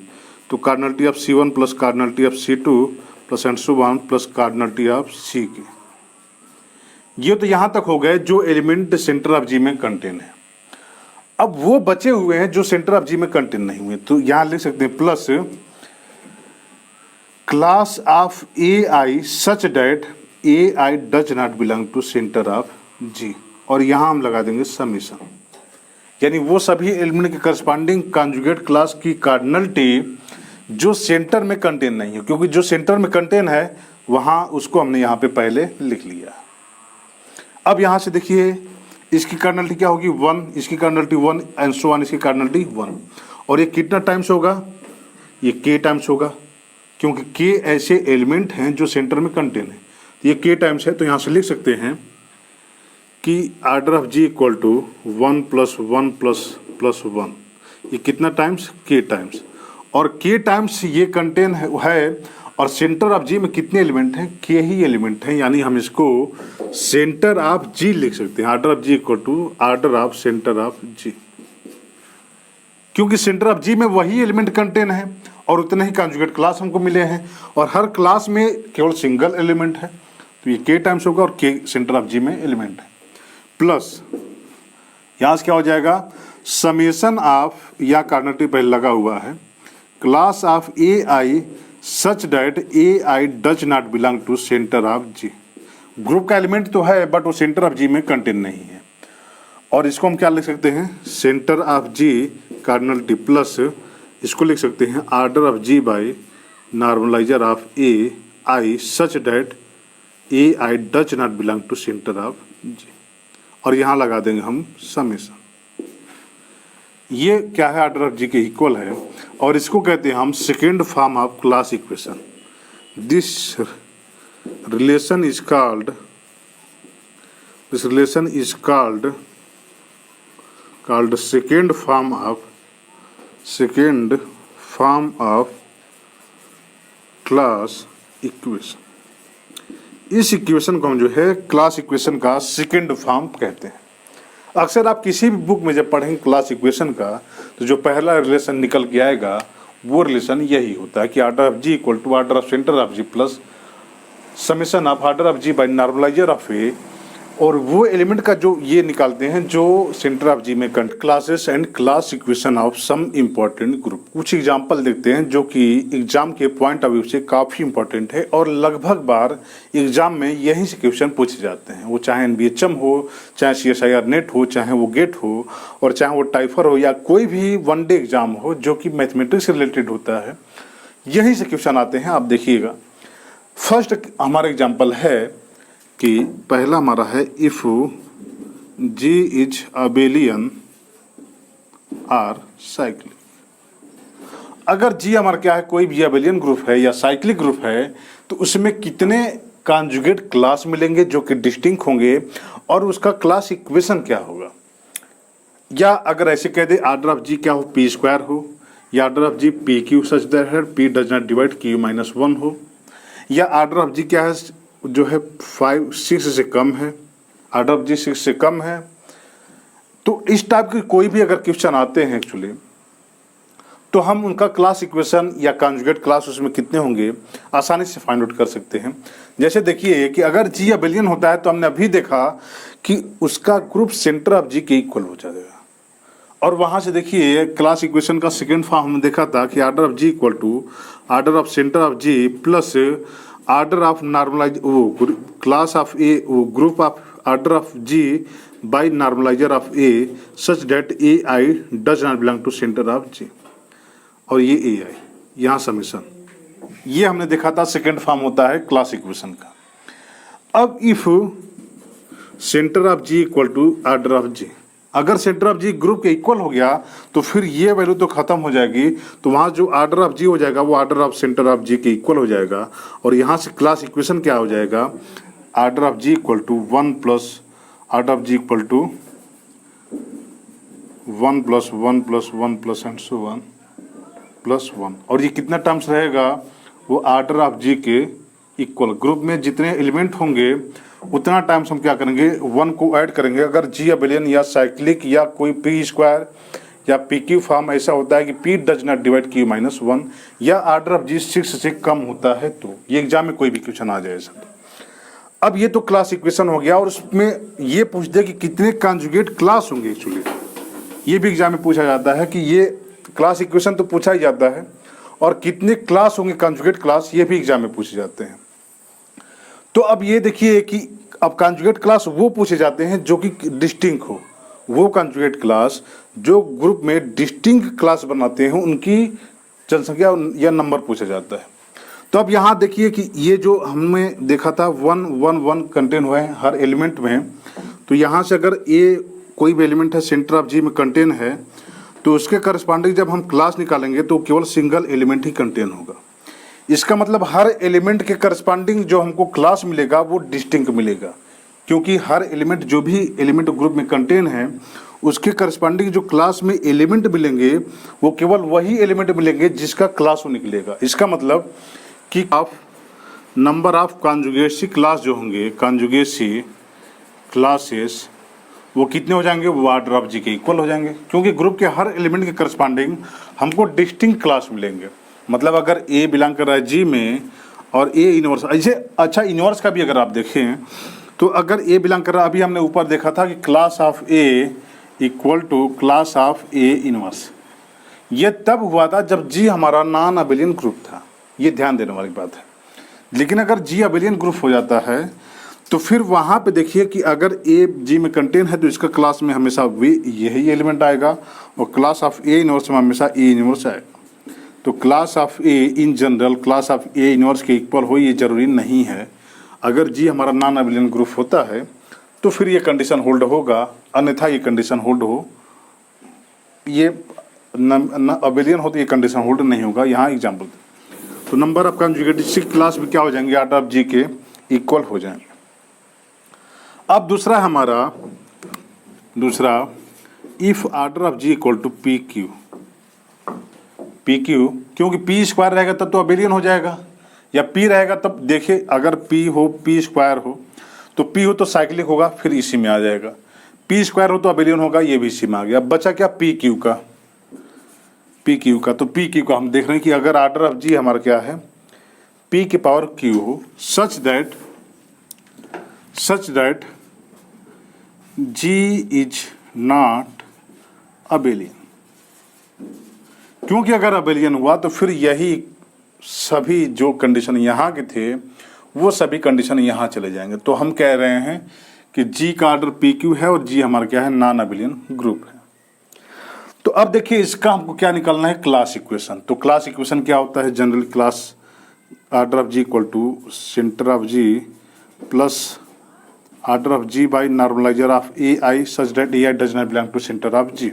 तो cardinality of C1 plus cardinality of C2 plus and so on plus cardinality of C के, ये तो यहाँ तक हो गए जो एलिमेंट सेंटर ऑफ जी में कंटेन है। अब वो बचे हुए हैं जो सेंटर ऑफ जी में कंटेन नहीं हुए, तो यहां लिख सकते हैं plus class of A I such that A I does not belong to centre of G, और यहां हम लगा देंगे समेशन, यानी वो सभी एलिमेंट के करस्पॉन्डिंग कॉन्जुगेट क्लास की कार्डिनलिटी जो सेंटर में कंटेन नहीं है, क्योंकि जो सेंटर में कंटेन है वहां उसको हमने यहाँ पे पहले लिख लिया। अब यहाँ से देखिए इसकी कार्डिनलिटी क्या होगी 1, इसकी कार्डिनलिटी 1 एंड सो ऑन, इसकी कार्डिनलिटी 1, और ये कितना टाइम्स होगा, ये k टाइम्स होगा, क्योंकि k ऐसे एलिमेंट हैं जो सेंटर में कंटेन है, तो ये k टाइम्स है। तो यहाँ से लिख सकते हैं कि order of G equal to 1 + 1 + 1, ये कितना टाइम्स k टाइम्स, और k टाइम्स ये कंटेन है और सेंटर ऑफ जी में कितने एलिमेंट हैं, k ही एलिमेंट हैं, यानी हम इसको सेंटर ऑफ जी लिख सकते हैं। Order of G equal to order of centre of G, क्योंकि सेंटर ऑफ जी में वही एलिमेंट कंटेन है और उतने ही कॉन्जुगेट क्लास हमको मिले हैं, और हर क्लास में केवल सिंगल एलिमेंट है, तो ये k टाइम्स होगा और k सेंटर ऑफ जी में एलिमेंट है, प्लस यहाँ से क्या हो जाएगा समेशन ऑफ, या कार्डिनलिटी पहले लगा हुआ है, class of A I such that A I does not belong to centre of G. Group का एलिमेंट तो है बट वो सेंटर ऑफ जी में कंटेन नहीं है, और इसको हम क्या लिख सकते हैं centre of G cardinality plus इसको लिख सकते हैं order of G by normaliser of A I such that A I does not belong to centre of G, और यहाँ लगा देंगे हम समेशन। ये क्या है आर्डर ऑफ जी के इक्वल है, और इसको कहते हैं हम second form of class equation. This relation is called second form of class equation. इस इक्वेशन को हम जो है क्लास इक्वेशन का सेकेंड फॉर्म कहते हैं। अक्सर आप किसी भी बुक में जब पढ़ेंगे क्लास इक्वेशन का, तो जो पहला रिलेशन निकल के आएगा वो रिलेशन यही होता है कि order of G equal to order of centre of G plus summation of order of G by normaliser of A, और वो एलिमेंट का जो ये निकालते हैं जो सेंटर ऑफ जी में classes and class equation of some important group. कुछ एग्जाम्पल देखते हैं जो कि एग्जाम के पॉइंट ऑफ व्यू से काफ़ी इंपॉर्टेंट है, और लगभग बार एग्जाम में यहीं से क्वेश्चन पूछे जाते हैं, वो चाहे NBHM हो, चाहे CSIR नेट हो, चाहे वो गेट हो, और चाहे वो टाइफर हो, या कोई भी वनडे एग्जाम हो जो कि मैथमेटिक्स से रिलेटेड होता है, यहीं से क्वेश्चन आते हैं। आप देखिएगा फर्स्ट हमारा एग्जाम्पल है कि पहला हमारा है if G is abelian or cyclic. अगर जी हमारा क्या है कोई भी अबेलियन ग्रुप है या साइक्लिक ग्रुप है, तो उसमें कितने कॉन्जुगेट क्लास मिलेंगे जो कि डिस्टिंक्ट होंगे, और उसका क्लास इक्वेशन क्या होगा। या अगर ऐसे कह दे आर्डर ऑफ जी क्या हो p² हो, या order of G PQ such that p does not divide Q-1 हो, या आर्डर ऑफ जी क्या है जो है 6 से कम है, आर्डर ऑफ जी 6 से कम है। तो इस टाइप के कोई भी अगर क्वेश्चन आते हैं एक्चुअली, तो हम उनका क्लास इक्वेशन या कॉन्जुगेट क्लास उसमें कितने होंगे आसानी से फाइंड आउट कर सकते हैं। जैसे देखिए कि अगर जी अबेलियन होता है तो हमने अभी देखा कि उसका ग्रुप सेंटर ऑफ जी के इक्वल हो जाएगा, और वहाँ से देखिए क्लास इक्वेशन का सेकेंड फॉर्म हमने देखा था कि order of G equal to order of centre of G plus order of normalise वो क्लास ऑफ ए वो group of order of G by normaliser of A such that A I does not belong to centre of G, और ये ए आई यहाँ summation, ये हमने देखा था second form होता है क्लास इक्वेशन का। अब if centre of G equal to order of G, अगर सेंटर ऑफ जी ग्रुप के इक्वल हो गया तो फिर ये वैल्यू तो खत्म हो जाएगी, तो वहाँ जो आर्डर ऑफ जी हो जाएगा वो आर्डर ऑफ सेंटर ऑफ जी के इक्वल हो जाएगा, और यहाँ से क्लास इक्वेशन क्या हो जाएगा order of G equal to 1 plus order of G equal to 1 + 1 + 1 + and so 1 + 1, और ये कितना टर्म्स रहेगा वो आर्डर ऑफ जी के इक्वल। ग्रुप में जितने एलिमेंट होंगे उतना टाइम्स हम क्या करेंगे 1 को ऐड करेंगे। अगर जी अबेलियन या साइक्लिक या कोई p² या PQ फॉर्म ऐसा होता है कि p does not divide Q-1, या आर्डर ऑफ जी 6 से कम होता है, तो ये एग्जाम में कोई भी क्वेश्चन आ जाए सर। अब ये तो क्लास इक्वेशन हो गया, और उसमें ये पूछ दे कि कितने कॉन्जुगेट क्लास होंगे एक्चुअली, ये भी एग्जाम में पूछा जाता है कि ये क्लास इक्वेशन तो पूछा ही जाता है, और कितने क्लास होंगे कॉन्जुगेट क्लास, ये भी एग्जाम में पूछे जाते हैं। तो अब ये देखिए कि अब कॉन्जुगेट क्लास वो पूछे जाते हैं जो कि डिस्टिंक्ट हो, वो कॉन्जुगेट क्लास जो ग्रुप में डिस्टिंक्ट क्लास बनाते हैं उनकी जनसंख्या या नंबर पूछा जाता है। तो अब यहाँ देखिए कि ये जो हमने देखा था 1 1 1 कंटेन हुए हैं हर एलिमेंट में, तो यहाँ से अगर ये कोई भी एलिमेंट है सेंटर ऑफ जी में कंटेन है तो उसके करस्पॉन्डिंग जब हम क्लास निकालेंगे तो केवल सिंगल एलिमेंट ही कंटेन होगा। इसका मतलब हर एलिमेंट के करस्पॉन्डिंग जो हमको क्लास मिलेगा वो डिस्टिंक्ट मिलेगा, क्योंकि हर एलिमेंट जो भी एलिमेंट ग्रुप में कंटेन है उसके करस्पॉन्डिंग जो क्लास में एलिमेंट मिलेंगे वो केवल वही एलिमेंट मिलेंगे जिसका क्लास वो निकलेगा। इसका मतलब कि आप नंबर ऑफ कॉन्जुगेसी क्लास जो होंगे, कॉन्जुगेसी क्लासेस, वो कितने हो जाएंगे, वो ऑर्डर ऑफ जी के इक्वल हो जाएंगे, क्योंकि ग्रुप के हर एलिमेंट के करस्पॉन्डिंग हमको डिस्टिंक्ट क्लास मिलेंगे। मतलब अगर ए बिलोंग कर रहा है जी में और ए इनवर्स, ऐसे अच्छा इनवर्स का भी अगर आप देखें तो अगर ए बिलोंग कर रहा है, अभी हमने ऊपर देखा था कि class of A equal to class of A inverse, ये तब हुआ था जब जी हमारा नॉन अबेलियन ग्रुप था, ये ध्यान देने वाली बात है। लेकिन अगर जी अबेलियन ग्रुप हो जाता है तो फिर वहाँ पे देखिए कि अगर ए जी में कंटेन है तो इसका क्लास में हमेशा वे यही एलिमेंट आएगा, और क्लास ऑफ ए इनवर्स में हमेशा ए इनवर्स आएगा। तो class of A in general class of A inverse के इक्वल हो ये जरूरी नहीं है। अगर जी हमारा नॉन अबेलियन ग्रुप होता है तो फिर ये कंडीशन होल्ड होगा, अन्यथा ये कंडीशन होल्ड हो, ये अबेलियन हो तो ये कंडीशन होल्ड नहीं होगा। यहाँ एग्जाम्पल, तो नंबर ऑफ कॉन्जुगेट क्लास भी क्या हो जाएंगे, ऑर्डर ऑफ जी के इक्वल हो जाएंगे। अब दूसरा if order of G equal to P Q, क्योंकि पी स्क्वायर रहेगा तब तो अबेलियन हो जाएगा, या पी रहेगा तब, देखिए अगर पी हो पी स्क्वायर हो तो पी हो तो साइक्लिक होगा फिर इसी में आ जाएगा, पी स्क्वायर हो तो अबेलियन होगा, ये भी इसी में आ गया। अब बचा क्या, पी क्यू का। तो पी क्यू का हम देख रहे हैं कि अगर ऑर्डर ऑफ जी हमारा क्या है, पी की पावर क्यू हो, such that G is not abelian, क्योंकि अगर अबेलियन हुआ तो फिर यही सभी जो कंडीशन यहाँ के थे वो सभी कंडीशन यहाँ चले जाएंगे। तो हम कह रहे हैं कि जी का ऑर्डर पी क्यू है और जी हमारा क्या है, नॉन अबेलियन ग्रुप है। तो अब देखिए इसका हमको क्या निकालना है, क्लास इक्वेशन। तो क्लास इक्वेशन क्या होता है, general class order of G equal to centre of G plus order of G by normaliser of A I such that A I does not belong to centre of G.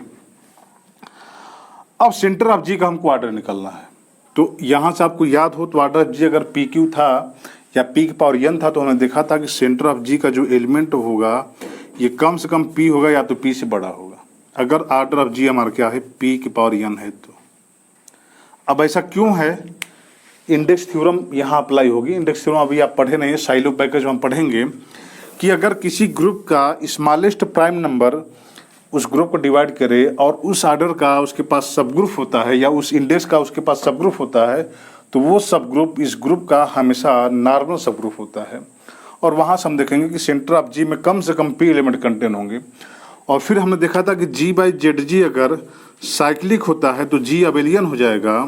अब centre of G का हमको order निकालना है, तो यहाँ से आपको याद हो तो ऑर्डर ऑफ जी अगर पी क्यू था या पी की पावर एन था तो हमने देखा था कि सेंटर ऑफ जी का जो एलिमेंट होगा ये कम से कम पी होगा या तो पी से बड़ा होगा। अगर ऑर्डर ऑफ जी हमारा क्या है, पी की पावर एन है। तो अब ऐसा क्यों है, इंडेक्स थ्योरम यहाँ अप्लाई होगी। इंडेक्स थ्योरम अभी आप पढ़े नहीं है, साइलो पैकेज में हम पढ़ेंगे कि अगर किसी ग्रुप का स्मॉलेस्ट प्राइम नंबर उस ग्रुप को डिवाइड करे और उस ऑर्डर का उसके पास सब ग्रुप होता है या उस इंडेक्स का उसके पास सब ग्रुप होता है तो वो सब ग्रुप इस ग्रुप का हमेशा नॉर्मल सब ग्रुप होता है। और वहाँ से हम देखेंगे कि सेंटर ऑफ जी में कम से कम पी एलिमेंट कंटेन होंगे। और फिर हमने देखा था कि जी बाई जेड जी अगर साइक्लिक होता है तो जी अबेलियन हो जाएगा।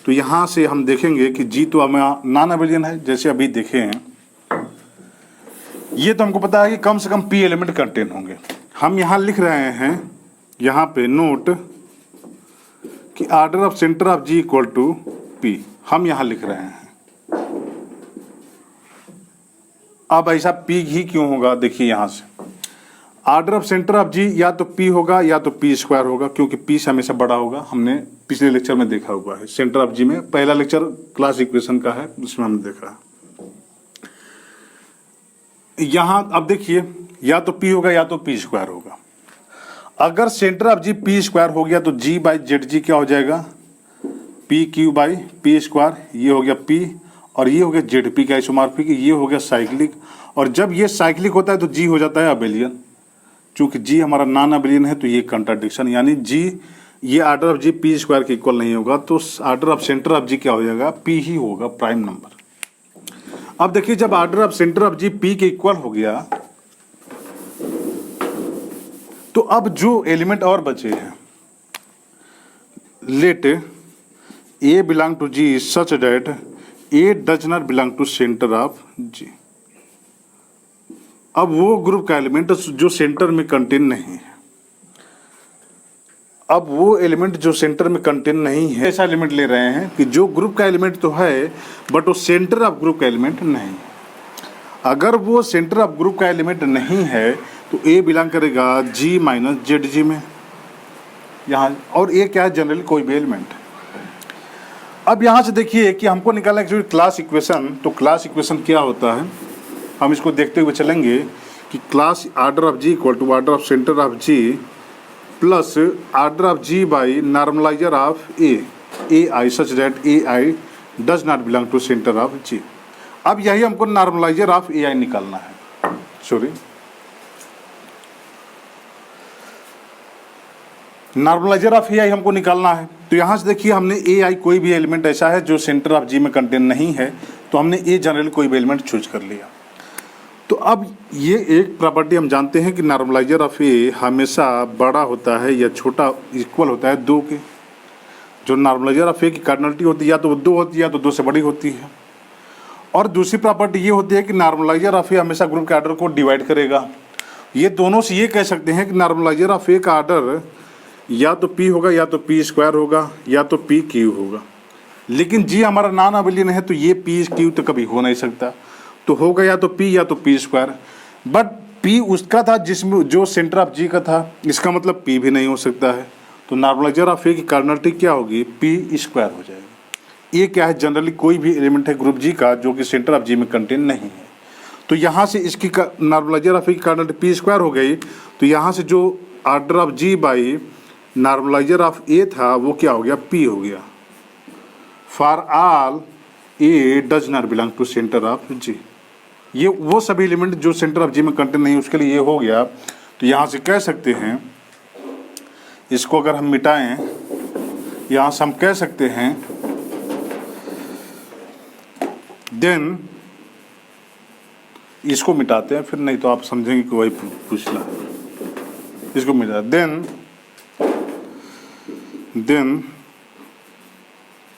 तो यहाँ से हम देखेंगे कि जी तो हमें नॉन अबेलियन है, जैसे अभी देखे हैं। ये तो हमको पता है कि कम से कम पी एलिमेंट कंटेन होंगे। हम यहाँ लिख रहे हैं, यहाँ पे नोट कि order of centre of G equal to P, हम यहाँ लिख रहे हैं। अब ऐसा पी ही क्यों होगा, देखिए यहाँ से ऑर्डर ऑफ सेंटर ऑफ जी या तो पी होगा या तो पी स्क्वायर होगा, क्योंकि पी से हमेशा बड़ा होगा। हमने पिछले लेक्चर में देखा हुआ है, सेंटर ऑफ जी में पहला लेक्चर क्लास इक्वेशन का है, उसमें हमने देखा। यहाँ अब देखिए या तो पी होगा या तो पी स्क्वायर होगा। अगर centre of G P square हो गया तो जी बाई जेड जी क्या हो जाएगा, P Q by P square. ये हो गया पी और ये हो गया जेड पी का आइसोमॉर्फिक, ये हो गया साइक्लिक। और जब ये साइक्लिक होता है तो जी हो जाता है अबेलियन। चूंकि जी हमारा नॉन अबेलियन है तो ये कंट्राडिक्शन, यानी जी ये order of G P square के इक्वल नहीं होगा, तो ऑर्डर ऑफ सेंटर ऑफ जी क्या हो जाएगा, पी ही होगा, प्राइम नंबर। अब देखिए जब order of centre of G P के इक्वल हो गया तो अब जो एलिमेंट और बचे हैं let A belong to G such that A does not belong to centre of G. अब वो ग्रुप का एलिमेंट जो सेंटर में कंटेन नहीं है, अब वो एलिमेंट जो सेंटर में कंटेन नहीं है, ऐसा एलिमेंट ले रहे हैं कि जो ग्रुप का एलिमेंट तो है बट वो सेंटर ऑफ ग्रुप का एलिमेंट नहीं। अगर वो सेंटर ऑफ ग्रुप का एलिमेंट नहीं है तो ए बिलोंग करेगा जी माइनस जेड जी में यहाँ, और ए क्या है, जनरली कोई भी एलिमेंट। अब यहाँ से देखिए कि हमको निकालना है क्लास इक्वेशन। तो क्लास इक्वेशन क्या होता है, हम इसको देखते हुए चलेंगे कि class order of G equal to order of centre of G plus order of G by normaliser of A I such that A I does not belong to centre of G. अब यही हमको normaliser of A I निकालना है, sorry normaliser of A I हमको निकालना है। तो यहाँ से देखिए हमने ए आई कोई भी एलिमेंट ऐसा है जो सेंटर ऑफ जी में कंटेन नहीं है, तो हमने ए जनरल कोई भी एलिमेंट चूज कर लिया। तो अब ये एक प्रॉपर्टी हम जानते हैं कि नॉर्मलाइजर ऑफ ए हमेशा बड़ा होता है या छोटा इक्वल होता है 2 के। जो नॉर्मलाइजर ऑफ ए की कार्डिनलिटी होती है या तो वो 2 होती है या तो 2 से बड़ी होती है। और दूसरी प्रॉपर्टी ये होती है कि नॉर्मलाइजर ऑफ ए हमेशा ग्रुप के आर्डर को डिवाइड करेगा। ये दोनों से ये कह सकते हैं कि नॉर्मलाइजर ऑफ ए का आर्डर या तो पी होगा या तो पी स्क्वायर होगा या तो पी क्यू होगा। लेकिन जी हमारा नॉन अबेलियन है तो ये पी क्यू तो कभी हो नहीं सकता, तो होगा या तो पी स्क्वायर। बट पी उसका था जिसमें जो सेंटर ऑफ जी का था, इसका मतलब पी भी नहीं हो सकता है। तो नॉर्मलाइजर ऑफ ए की कार्डिनलिटी क्या होगी, पी स्क्वायर हो जाएगी। ये क्या है, जनरली कोई भी एलिमेंट है ग्रुप जी का जो कि सेंटर ऑफ जी में कंटेन नहीं है। तो यहाँ से इसकी नॉर्मलाइजर ऑफ ए की कार्डिनलिटी पी स्क्वायर हो गई। तो यहाँ से जो order of G by normaliser of A था वो क्या हो गया, पी हो गया। For all A does not belong to centre of G. ये वो सभी एलिमेंट जो सेंटर ऑफ जी में कंटेन नहीं, उसके लिए ये हो गया। तो यहाँ से कह सकते हैं, इसको अगर हम मिटाएं, यहाँ से हम कह सकते हैं देन, इसको मिटाते हैं फिर, नहीं तो आप समझेंगे कि वही पूछना। इसको मिटा then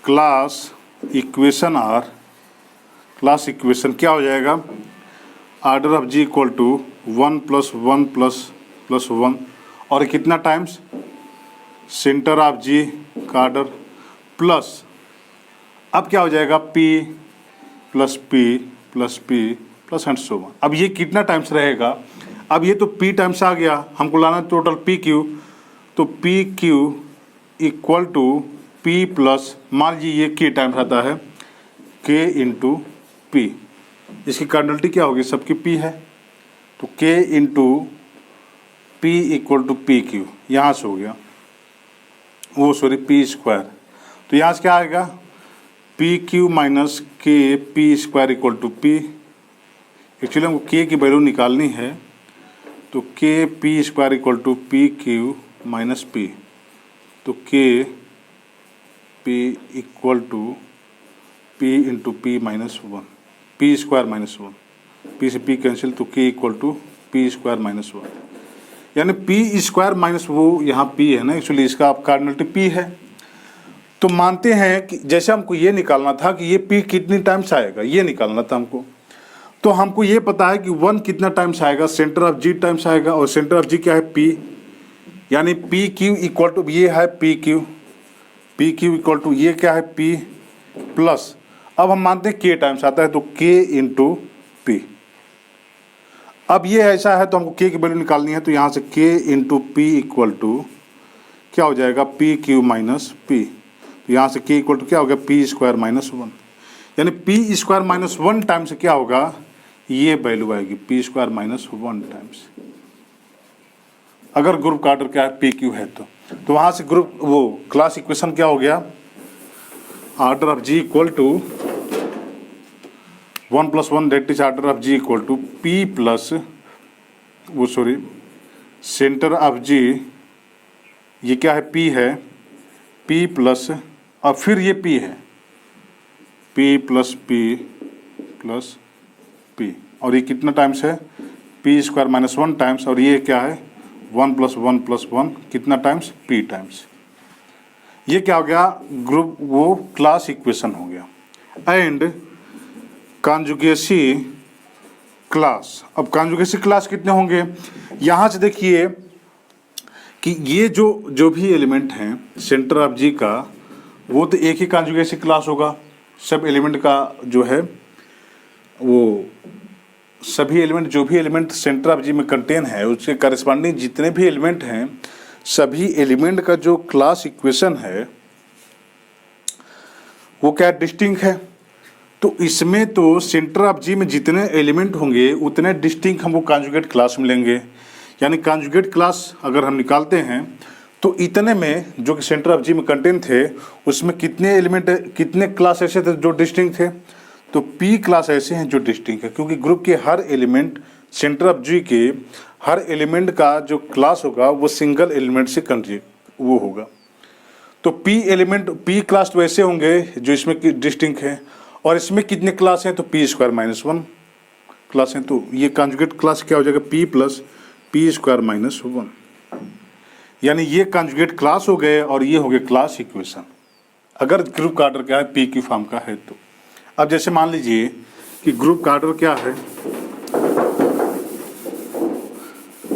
class equation are, class equation क्या हो जाएगा, order of G equal to 1 + 1 + 1 और कितना टाइम्स सेंटर ऑफ जी का आर्डर प्लस, अब क्या हो जाएगा P + P + P + and so on. अब ये कितना टाइम्स रहेगा, अब ये तो P टाइम्स आ गया, हमको लाना टोटल PQ। तो PQ इक्वल टू P प्लस, मान लीजिए ये K टाइम्स आता है, K × P। इसकी कार्डिनलिटी क्या होगी, सबकी P है, तो K × P = PQ। यहाँ से हो गया वो, सॉरी P स्क्वायर। तो यहाँ से क्या आएगा, PQ - K P square = P। Actually हमको K की वैल्यू निकालनी है, तो K P square = PQ - P। तो K P = P × P - 1, P square - 1, P से P कैंसिल, तो K = P स्क्वायर - 1, यानी P स्क्वायर माइनस वो यहाँ P है ना, एक्चुअली इसका आप कार्डिनलिटी P है। तो मानते हैं कि जैसे हमको ये निकालना था कि ये P कितनी टाइम्स आएगा, ये निकालना था हमको। तो हमको ये पता है कि 1 कितना टाइम्स आएगा, सेंटर ऑफ जी टाइम्स आएगा, और सेंटर ऑफ जी क्या है, P, यानी PQ = ये है PQ = ये क्या है, P प्लस, अब हम मानते हैं K टाइम्स आता है तो K × P। अब ये ऐसा है तो हमको K की वैल्यू निकालनी है, तो यहाँ से K × P = क्या हो जाएगा, PQ - P। तो यहाँ से K = क्या हो गया, P स्क्वायर - 1, यानी P स्क्वायर - 1 टाइम्स क्या होगा, ये वैल्यू आएगी P स्क्वायर - 1 टाइम्स, अगर ग्रुप का आर्डर क्या है, PQ है। तो वहाँ से ग्रुप वो क्लास इक्वेशन क्या हो गया, order of G equal to 1 + 1 that is order of G equal to P plus वो, सॉरी सेंटर ऑफ जी, ये क्या है, P है, P प्लस, और फिर ये P है, P + P + P, और ये कितना टाइम्स है, P स्क्वायर - 1 टाइम्स, और ये क्या है 1 + 1 + 1 कितना टाइम्स, P टाइम्स। ये क्या हो गया, ग्रुप वो क्लास इक्वेशन हो गया। एंड कॉन्जुगेसी क्लास, अब कॉन्जुगेसी क्लास कितने होंगे, यहाँ से देखिए कि ये जो भी एलिमेंट हैं सेंटर ऑफ जी का, वो तो एक ही कॉन्जुगेसी क्लास होगा। सब एलिमेंट का जो है वो सभी एलिमेंट, जो भी एलिमेंट सेंटर ऑफ जी में कंटेन है उसके करस्पॉन्डिंग जितने भी एलिमेंट हैं सभी एलिमेंट का जो क्लास इक्वेशन है वो क्या डिस्टिंक्ट है। तो इसमें तो सेंटर ऑफ जी में जितने एलिमेंट होंगे उतने डिस्टिंक्ट हमको कॉन्जुगेट क्लास मिलेंगे। यानी कॉन्जुगेट क्लास अगर हम निकालते हैं तो इतने में जो कि सेंटर ऑफ जी में कंटेन थे उसमें कितने एलिमेंट, कितने क्लास ऐसे थे जो डिस्टिंक्ट थे, तो पी क्लास ऐसे हैं जो डिस्टिंक्ट है, क्योंकि ग्रुप के हर एलिमेंट सेंटर ऑफ जी के हर एलिमेंट का जो क्लास होगा वो सिंगल एलिमेंट से वो होगा। तो पी एलिमेंट, पी क्लास तो ऐसे होंगे जो इसमें डिस्टिंक्ट है, और इसमें कितने क्लास हैं, तो पी स्क्वायर माइनस 1 क्लास हैं। तो ये कॉन्जुगेट क्लास क्या हो जाएगा, P plus P square minus 1, यानी ये कॉन्जुगेट क्लास हो गए और ये हो गए क्लास इक्वेशन, अगर ग्रुप का ऑर्डर क्या है पी की फॉर्म का है तो। अब जैसे मान लीजिए कि ग्रुप का ऑर्डर क्या है,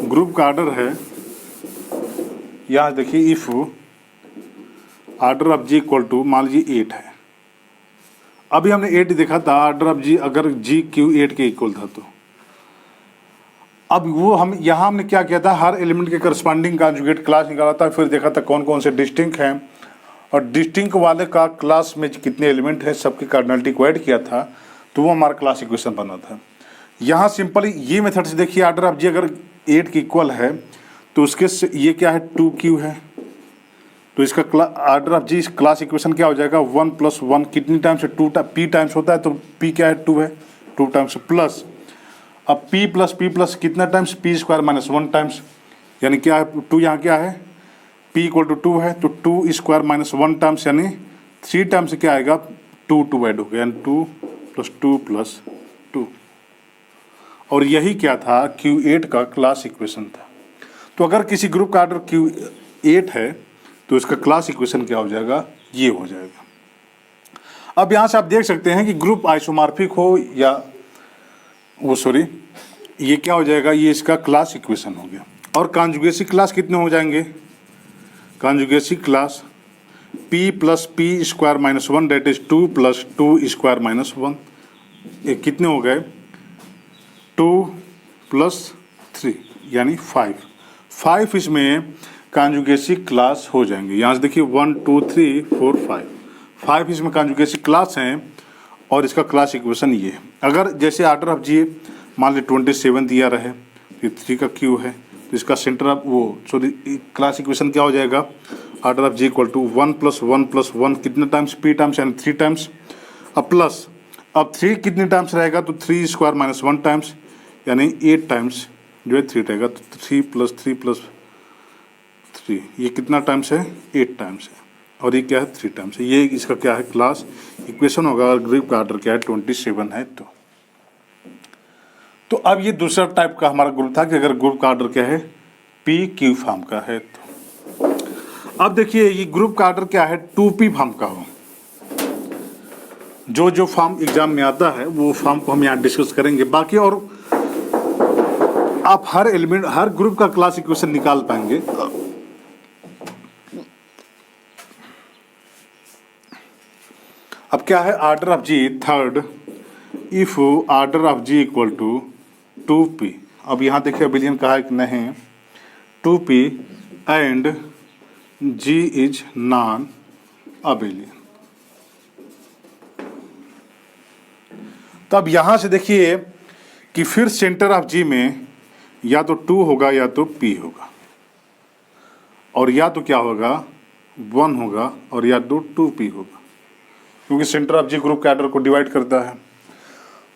ग्रुप का ऑर्डर है, यहाँ देखिए if order of G equal to मान लीजिए 8 है। अभी हमने 8 देखा था, ऑर्डर ऑफ जी अगर जी क्यू 8 के इक्वल था तो अब वो हम यहाँ हमने क्या किया था, हर एलिमेंट के करस्पॉन्डिंग कॉन्जुगेट क्लास निकाला था, फिर देखा था कौन कौन से डिस्टिंक्ट हैं और डिस्टिंक्ट वाले का क्लास में कितने एलिमेंट हैं सबकी कार्डिनलिटी को ऐड किया था, तो वो हमारा क्लास इक्वेशन बना था। यहाँ सिंपली ये मेथड से देखिए, ऑर्डर ऑफ जी अगर 8 की इक्वल है तो उसके ये क्या है 2q है, तो इसका order of G class equation क्या हो जाएगा 1 + 1, कितनी टाइम्स है 2 पी टाइम्स होता है, तो पी क्या है 2 है, 2 टाइम्स प्लस, अब p प्लस कितना times, P square minus 1 times, यानी क्या है 2, यहाँ क्या है p इक्वल टू 2 है, तो 2 स्क्वायर माइनस 1 टाइम्स यानी 3 टाइम्स क्या आएगा 2 ऐड हो गया, यानी 2 + 2 + 2, और यही क्या था Q8 का क्लास इक्वेशन था। तो अगर किसी ग्रुप का ऑर्डर Q8 है तो इसका क्लास इक्वेशन क्या हो जाएगा, ये हो जाएगा। अब यहाँ से आप देख सकते हैं कि ग्रुप आइसोमॉर्फिक हो या वो ये क्या हो जाएगा, ये इसका क्लास इक्वेशन हो गया। और कॉन्जुगेसी क्लास कितने हो जाएंगे, conjugacy class p + p square minus 1 that is 2 + 2 square minus 1, ये कितने हो गए 2 + 3 यानी 5 इसमें कॉन्जुगेसी क्लास हो जाएंगे। यहाँ से देखिए 1 2 3 4 5 इसमें कॉन्जुगेसी क्लास हैं और इसका क्लास इक्वेशन ये है। अगर जैसे ऑर्डर ऑफ जी मान ली 27 दिया रहे, तो 3 का क्यू है, तो इसका सेंटर ऑफ क्लास इक्वेशन क्या हो जाएगा, order of G equal to 1 + 1 + 1 कितने टाइम्स पी टाइम्स यानी 3 टाइम्स, अब प्लस, अब 3 कितने टाइम्स रहेगा, तो 3 स्क्वायर माइनस 1 टाइम्स यानी 8 टाइम्स जो है 3 रहेगा, तो 3 + 3 + 3 ये कितना टाइम्स है 8 टाइम्स है, और ये क्या है 3 टाइम्स है। ये इसका क्या है क्लास इक्वेशन होगा, और ग्रुप का ऑर्डर क्या है 27 है। तो अब ये दूसरा टाइप का हमारा ग्रुप था कि अगर ग्रुप का ऑर्डर क्या है पी क्यू फॉर्म का है। तो अब देखिए ये ग्रुप का ऑर्डर क्या है 2p फॉर्म का हो, जो फॉर्म एग्जाम में आता है वो फॉर्म को हम यहाँ डिस्कस करेंगे। बाकी और आप हर एलिमेंट हर ग्रुप का क्लास इक्वेशन निकाल पाएंगे। अब क्या है order of G third, if order of G equal to 2p, अब यहाँ देखिए अबिलियन कहा है कि नहीं 2p and g is non abelian. तो अब यहाँ से देखिए कि फिर सेंटर ऑफ जी में या तो 2 होगा या तो p होगा, और या तो क्या होगा 1 होगा और या तो 2p होगा, क्योंकि सेंटर ऑफ जी ग्रुप के ऑर्डर को डिवाइड करता है।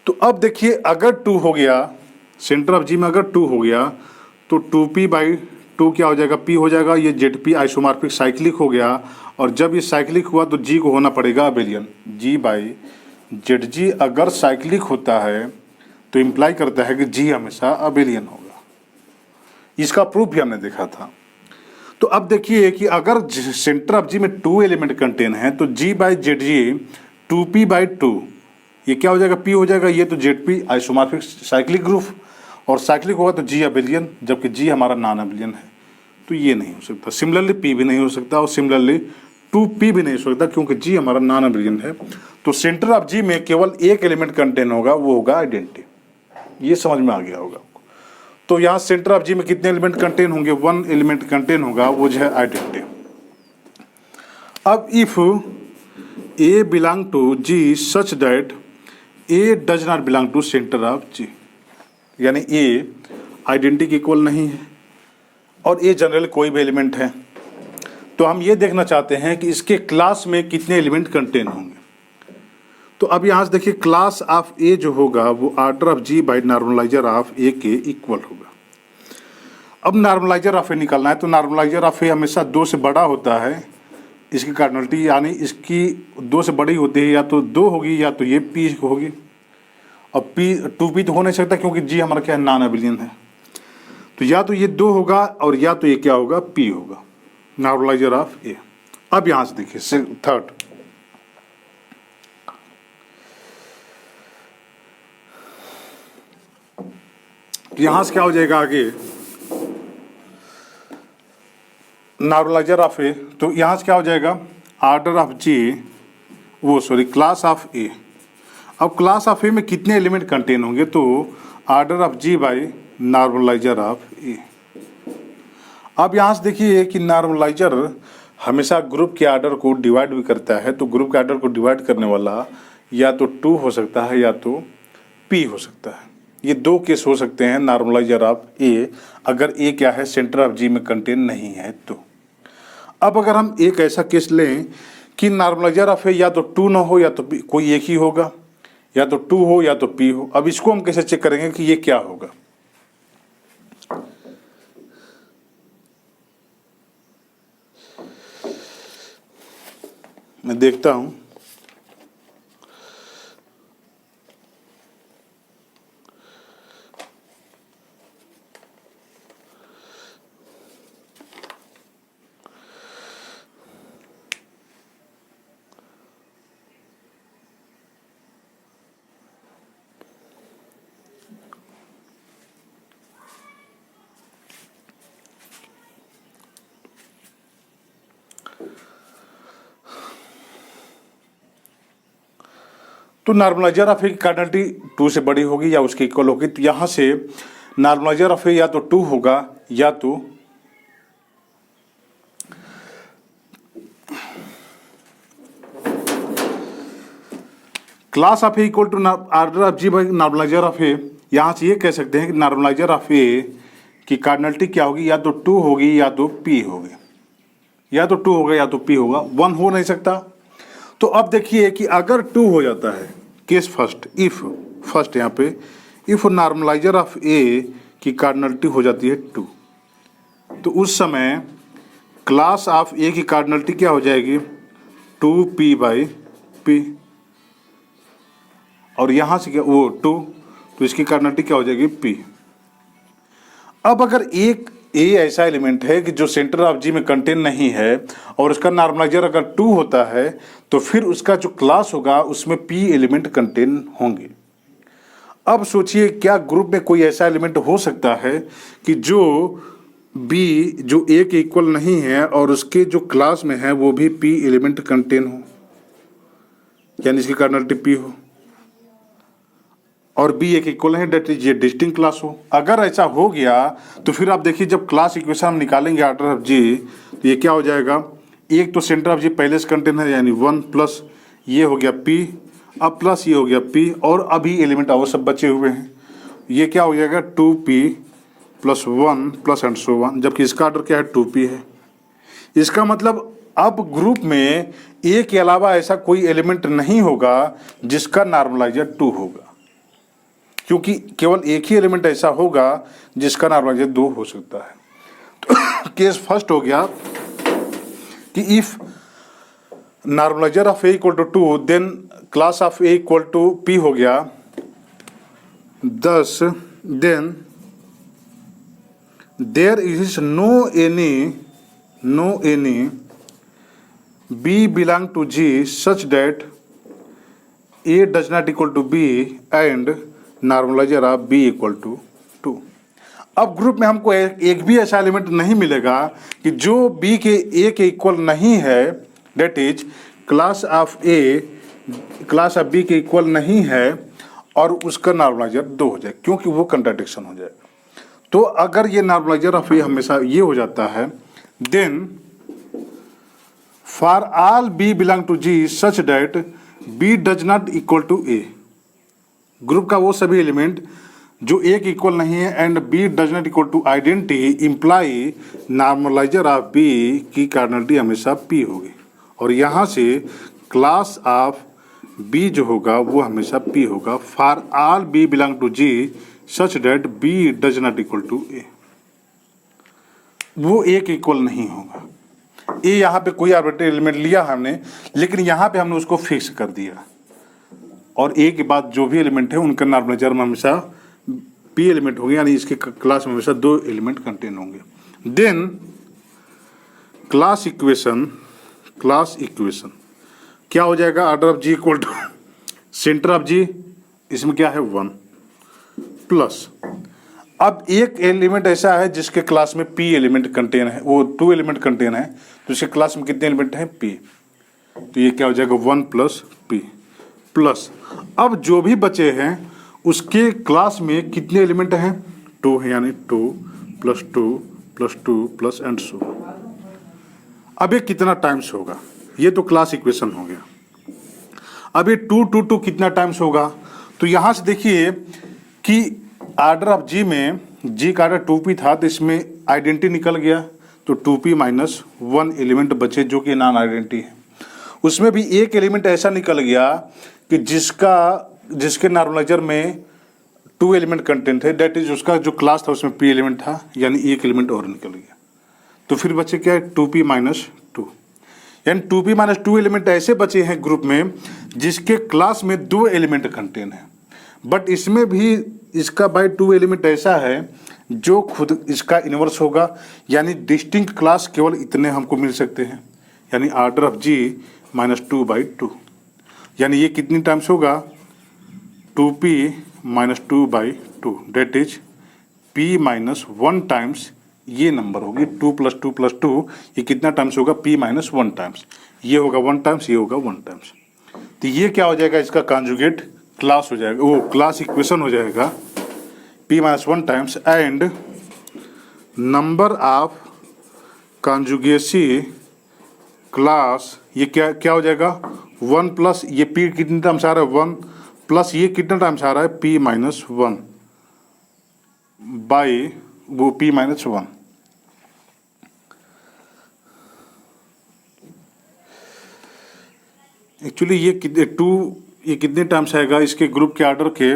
तो अब देखिए अगर 2 हो गया सेंटर ऑफ जी में, अगर 2 हो गया तो 2p/2 क्या हो जाएगा p हो जाएगा, ये ZP आइसोमॉर्फिक साइक्लिक हो गया, और जब ये साइक्लिक हुआ तो g को होना पड़ेगा अबेलियन। g/ZG अगर साइक्लिक होता है तो इम्प्लाई करता है कि g हमेशा अबेलियन होगा, इसका प्रूफ भी हमने देखा था। तो अब देखिए कि अगर सेंटर ऑफ जी में 2 एलिमेंट कंटेन है तो जी बाई जेड जी 2p/2 ये क्या हो जाएगा, p हो जाएगा। ये तो ZP आइसोमॉर्फिक साइक्लिक ग्रुप, और साइक्लिक होगा तो G अबेलियन, जबकि G हमारा नॉन अबेलियन है, तो ये नहीं हो सकता। सिमिलरली P भी नहीं हो सकता, और सिमिलरली 2p भी नहीं हो सकता, क्योंकि G हमारा नॉन अबेलियन है। तो सेंटर ऑफ G में केवल एक एलिमेंट कंटेन होगा, वो होगा आइडेंटिटी। ये समझ में आ गया होगा। तो यहाँ सेंटर ऑफ G में कितने एलिमेंट कंटेन होंगे, 1 एलिमेंट कंटेन होगा, वो जो है आइडेंटिटी। अब if A belong to G such that A does not belong to centre of G, यानी A आइडेंटिटी के इक्वल नहीं है और A जनरल कोई भी एलिमेंट है, तो हम ये देखना चाहते हैं कि इसके क्लास में कितने एलिमेंट कंटेन होंगे। तो अब यहाँ से देखिए क्लास ऑफ A जो होगा वो order of G by normaliser of A के इक्वल होगा। अब नॉर्मलाइजर ऑफ A निकालना है, तो नॉर्मलाइजर ऑफ A हमेशा 2 से बड़ा होता है, इसकी कार्डिनलिटी यानी इसकी 2 से बड़ी होती है, या तो 2 होगी या तो ये P होगी। अब P 2P तो हो नहीं सकता, क्योंकि G हमारा क्या है, नॉन अबेलियन है। तो या तो ये 2 होगा और या तो ये क्या होगा, P होगा, नॉर्मलाइजर ऑफ A। अब यहाँ से देखिए थर्ड, यहाँ से क्या हो जाएगा आगे, नॉर्मलाइजर ऑफ A, तो यहाँ से क्या हो जाएगा, order of G class of A। अब क्लास ऑफ A में कितने एलिमेंट कंटेन होंगे, तो order of G by normaliser of A। अब यहाँ से देखिए कि नॉर्मलाइजर हमेशा ग्रुप के ऑर्डर को डिवाइड भी करता है, तो ग्रुप के ऑर्डर को डिवाइड करने वाला या तो 2 हो सकता है या तो P हो सकता है। ये 2 केस हो सकते हैं नॉर्मलाइजर ऑफ A, अगर A क्या है, सेंटर ऑफ G में कंटेन नहीं है तो। अब अगर हम एक ऐसा केस लें कि नॉर्मलाइजर ऑफ A या तो 2 ना हो या तो P, कोई एक ही होगा, या तो 2 हो या तो P हो। अब इसको हम कैसे चेक करेंगे कि ये क्या होगा। मैं देखता हूं, तो नॉर्मलाइजर ऑफ A की कार्डिनलिटी 2 से बड़ी होगी या उसके इक्वल होगी, तो यहाँ से नॉर्मलाइजर ऑफ A या तो 2 होगा या तो class of A equal to order of G by normaliser of A। यहाँ से ये कह सकते हैं कि नॉर्मलाइजर ऑफ A की कार्डिनलिटी क्या होगी, या तो 2 होगी या तो P होगी, या तो 2 होगा या तो P होगा, 1 हो नहीं सकता। तो अब देखिए कि अगर 2 हो जाता है, केस फर्स्ट, इफ फर्स्ट यहाँ पे इफ नॉर्मलाइजर ऑफ A की कार्डिनलिटी हो जाती है 2, तो उस समय क्लास ऑफ A की कार्डिनलिटी क्या हो जाएगी, 2p/p, और यहाँ से क्या वो 2, तो इसकी कार्डिनलिटी क्या हो जाएगी, P। अब अगर एक A ऐसा एलिमेंट है कि जो सेंटर ऑफ G में कंटेन नहीं है और उसका नॉर्मलाइजर अगर 2 होता है, तो फिर उसका जो क्लास होगा उसमें P एलिमेंट कंटेन होंगे। अब सोचिए क्या ग्रुप में कोई ऐसा एलिमेंट हो सकता है कि जो B जो A के इक्वल नहीं है और उसके जो क्लास में है वो भी P एलिमेंट कंटेन हो, यानी इसकी कार्डिनलिटी P हो, और B एक इक्वल है, डेट इज ये डिस्टिंक्ट क्लास हो। अगर ऐसा हो गया तो फिर आप देखिए जब क्लास इक्वेशन हम निकालेंगे ऑर्डर ऑफ G, तो ये क्या हो जाएगा, एक तो सेंटर ऑफ G पहले से कंटेन है, यानी 1 प्लस ये हो गया P, अब प्लस ये हो गया P, और अभी एलिमेंट और सब बचे हुए हैं, ये क्या हो जाएगा 2P + 1 plus and so on, जबकि इसका ऑर्डर क्या है 2P है। इसका मतलब अब ग्रुप में A के अलावा ऐसा कोई एलिमेंट नहीं होगा जिसका नॉर्मलाइजर 2 होगा, क्योंकि केवल एक ही एलिमेंट ऐसा होगा जिसका नॉर्मलाइजर 2 हो सकता है। तो केस फर्स्ट हो गया कि if normalizer of A equal to 2, then class of A equal to P हो गया 10, then there is no any no any B belong to G such that A does not equal to B and normalizer of B equal to 2। अब group में हमको एक भी ऐसा element नहीं मिलेगा कि जो बी के ए के इक्वल नहीं है, that is class of B के इक्वल नहीं है और उसका नॉर्मलाइजर 2 हो जाए, क्योंकि वो कंट्राडिक्शन हो जाएगा। तो अगर ये नॉर्मलाइजर ऑफ ए हमेशा ये हो जाता है, then for all B belong to G such that B does not equal to A, group का वो सभी एलिमेंट जो ए के इक्वल नहीं है and B does not equal to identity imply normalizer of B की कार्डिनलिटी हमेशा पी होगी, और यहाँ से क्लास ऑफ बी जो होगा वो हमेशा पी होगा for all B belong to G such that B does not equal to A. वो ए के इक्वल नहीं होगा। ए यहाँ पे कोई आर्बिट्रेरी एलिमेंट लिया हमने, लेकिन यहाँ पे हमने उसको फिक्स कर दिया, और ए के बाद जो भी एलिमेंट है उनका नॉर्मलाइजर में हमेशा पी एलिमेंट होंगे, यानी इसके क्लास में हमेशा 2 एलिमेंट कंटेन होंगे। देन क्लास इक्वेशन क्या हो जाएगा? Order of G equal to centre of G, इसमें क्या है 1 प्लस, अब एक एलिमेंट ऐसा है जिसके क्लास में पी एलिमेंट कंटेन है, वो 2 एलिमेंट कंटेन है, तो इसके क्लास में कितने एलिमेंट हैं? पी, तो ये क्या हो जाएगा 1 प्लस पी प्लस, अब जो भी बचे हैं उसके क्लास में कितने एलिमेंट हैं? 2 है, यानी 2 plus 2 plus 2 plus and so. अब ये कितना टाइम्स होगा? ये तो क्लास इक्वेशन हो गया। अब ये 2 2 2 कितना टाइम्स होगा? तो यहाँ से देखिए कि ऑर्डर ऑफ जी में जी का ऑर्डर 2p था, तो इसमें आइडेंटिटी निकल गया, तो 2p माइनस 1 एलिमेंट बचे जो कि नॉन आइडेंटिटी है। उसमें भी एक एलिमेंट ऐसा निकल गया कि जिसके नॉर्मलाइजर में 2 एलिमेंट कंटेंट है, दैट इज उसका जो क्लास था उसमें p एलिमेंट था, यानी एक एलिमेंट और निकल गया। तो फिर बचे क्या है? 2p माइनस 2, यानी 2p माइनस 2 एलिमेंट ऐसे बचे हैं ग्रुप में जिसके क्लास में 2 एलिमेंट कंटेन है, बट इसमें भी इसका बाय 2 एलिमेंट ऐसा है जो खुद इसका इनवर्स होगा, यानी डिस्टिंक्ट क्लास केवल इतने हमको मिल सकते हैं, यानी ऑर्डर ऑफ जी माइनस 2/2, यानी ये कितनी टाइम्स होगा? 2p minus 2/2, that is p minus 1 times ये नंबर होगी। 2 प्लस 2 प्लस 2, ये कितना टाइम्स होगा? p माइनस 1 टाइम्स, ये होगा 1 टाइम्स, ये होगा 1 टाइम्स। तो ये क्या हो जाएगा? इसका कॉन्जुगेट क्लास हो जाएगा, वो क्लास इक्वेशन हो जाएगा p minus 1 times, and number of conjugacy class ये क्या हो जाएगा? 1 प्लस ये p कितने टाइम्स आ रहा है? 1 प्लस ये कितना टाइम्स आ रहा है? p माइनस 1 बाई वो p माइनस 1। एक्चुअली ये कितने टाइम्स आएगा? इसके ग्रुप के ऑर्डर के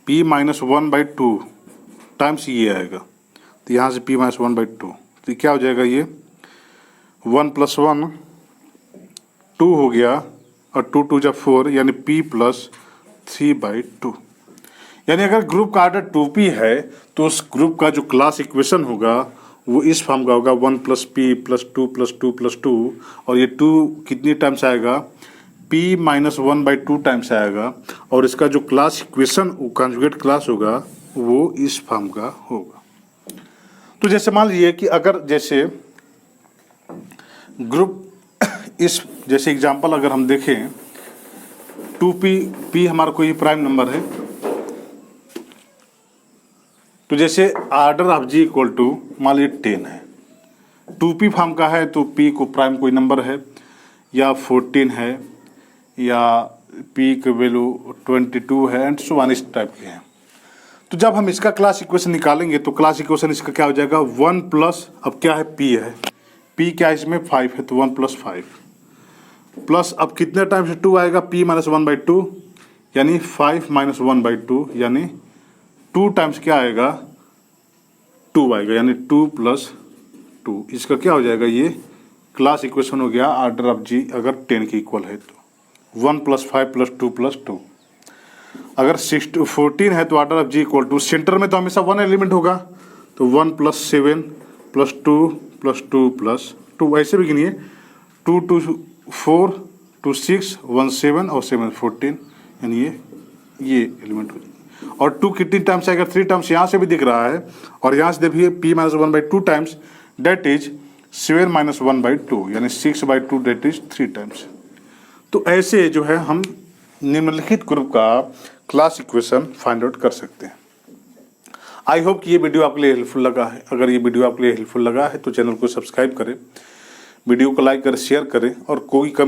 p माइनस 1/2 टाइम्स ये आएगा, तो यहाँ से p माइनस 1/2, तो क्या हो जाएगा? ये 1 प्लस 1 2 हो गया, और 2 2 जब 4, यानी p प्लस 3/2। यानी अगर ग्रुप का ऑर्डर 2p है तो उस ग्रुप का जो क्लास इक्वेशन होगा वो इस फॉर्म का होगा 1 plus p plus 2 plus 2 plus 2, और ये 2 कितनी टाइम्स आएगा? p माइनस 1/2 टाइम्स आएगा, और इसका जो क्लास इक्वेशन कॉन्जुगेट क्लास होगा वो इस फॉर्म का होगा। तो जैसे मान लीजिए कि अगर जैसे ग्रुप जैसे एग्जांपल अगर हम देखें 2p हमारा कोई प्राइम नंबर है, तो जैसे order of G equal to मान लीजिए 10 है, 2p फॉर्म का है, तो p को प्राइम कोई नंबर है या 14 है या p की वैल्यू 22 है, एंड सो ऑन, इस टाइप के हैं। तो जब हम इसका क्लास इक्वेशन निकालेंगे तो क्लास इक्वेशन इसका क्या हो जाएगा? 1 प्लस, अब क्या है? p है, p क्या है इसमें? 5 है, तो 1 प्लस 5 प्लस, अब कितने टाइम्स 2 आएगा? p माइनस 1/2, यानी 5 माइनस 1/2, यानी 2 टाइम्स क्या आएगा? 2 आएगा, यानी 2 प्लस 2। इसका क्या हो जाएगा? ये क्लास इक्वेशन हो गया ऑर्डर ऑफ जी अगर 10 के इक्वल है तो 1 प्लस 5 प्लस 2 प्लस 2। अगर 14 है तो order of G equal to, centre में तो हमेशा 1 एलिमेंट होगा, तो 1 + 7 + 2 + 2 + 2 ऐसे भी गिनिए 2 2 4 2 6 1 7 और 7 14, यानी ये एलिमेंट हो जाएगा। और 2 कितनी टाइम्स आएगा, 3 टाइम्स यहाँ से भी दिख रहा है और यहाँ से देखिए p - 1/2 टाइम्स, डेट इज 7 - 1/2 यानी 6/2, डेट इज 3 टाइम्स। तो ऐसे जो है हम निम्नलिखित ग्रुप का क्लास इक्वेशन फाइंड आउट कर सकते हैं। आई होप कि ये वीडियो आपके लिए हेल्पफुल लगा है। अगर ये वीडियो आपके लिए हेल्पफुल लगा है तो चैनल को सब्सक्राइब करें, वीडियो को लाइक करें, शेयर करें और कोई कम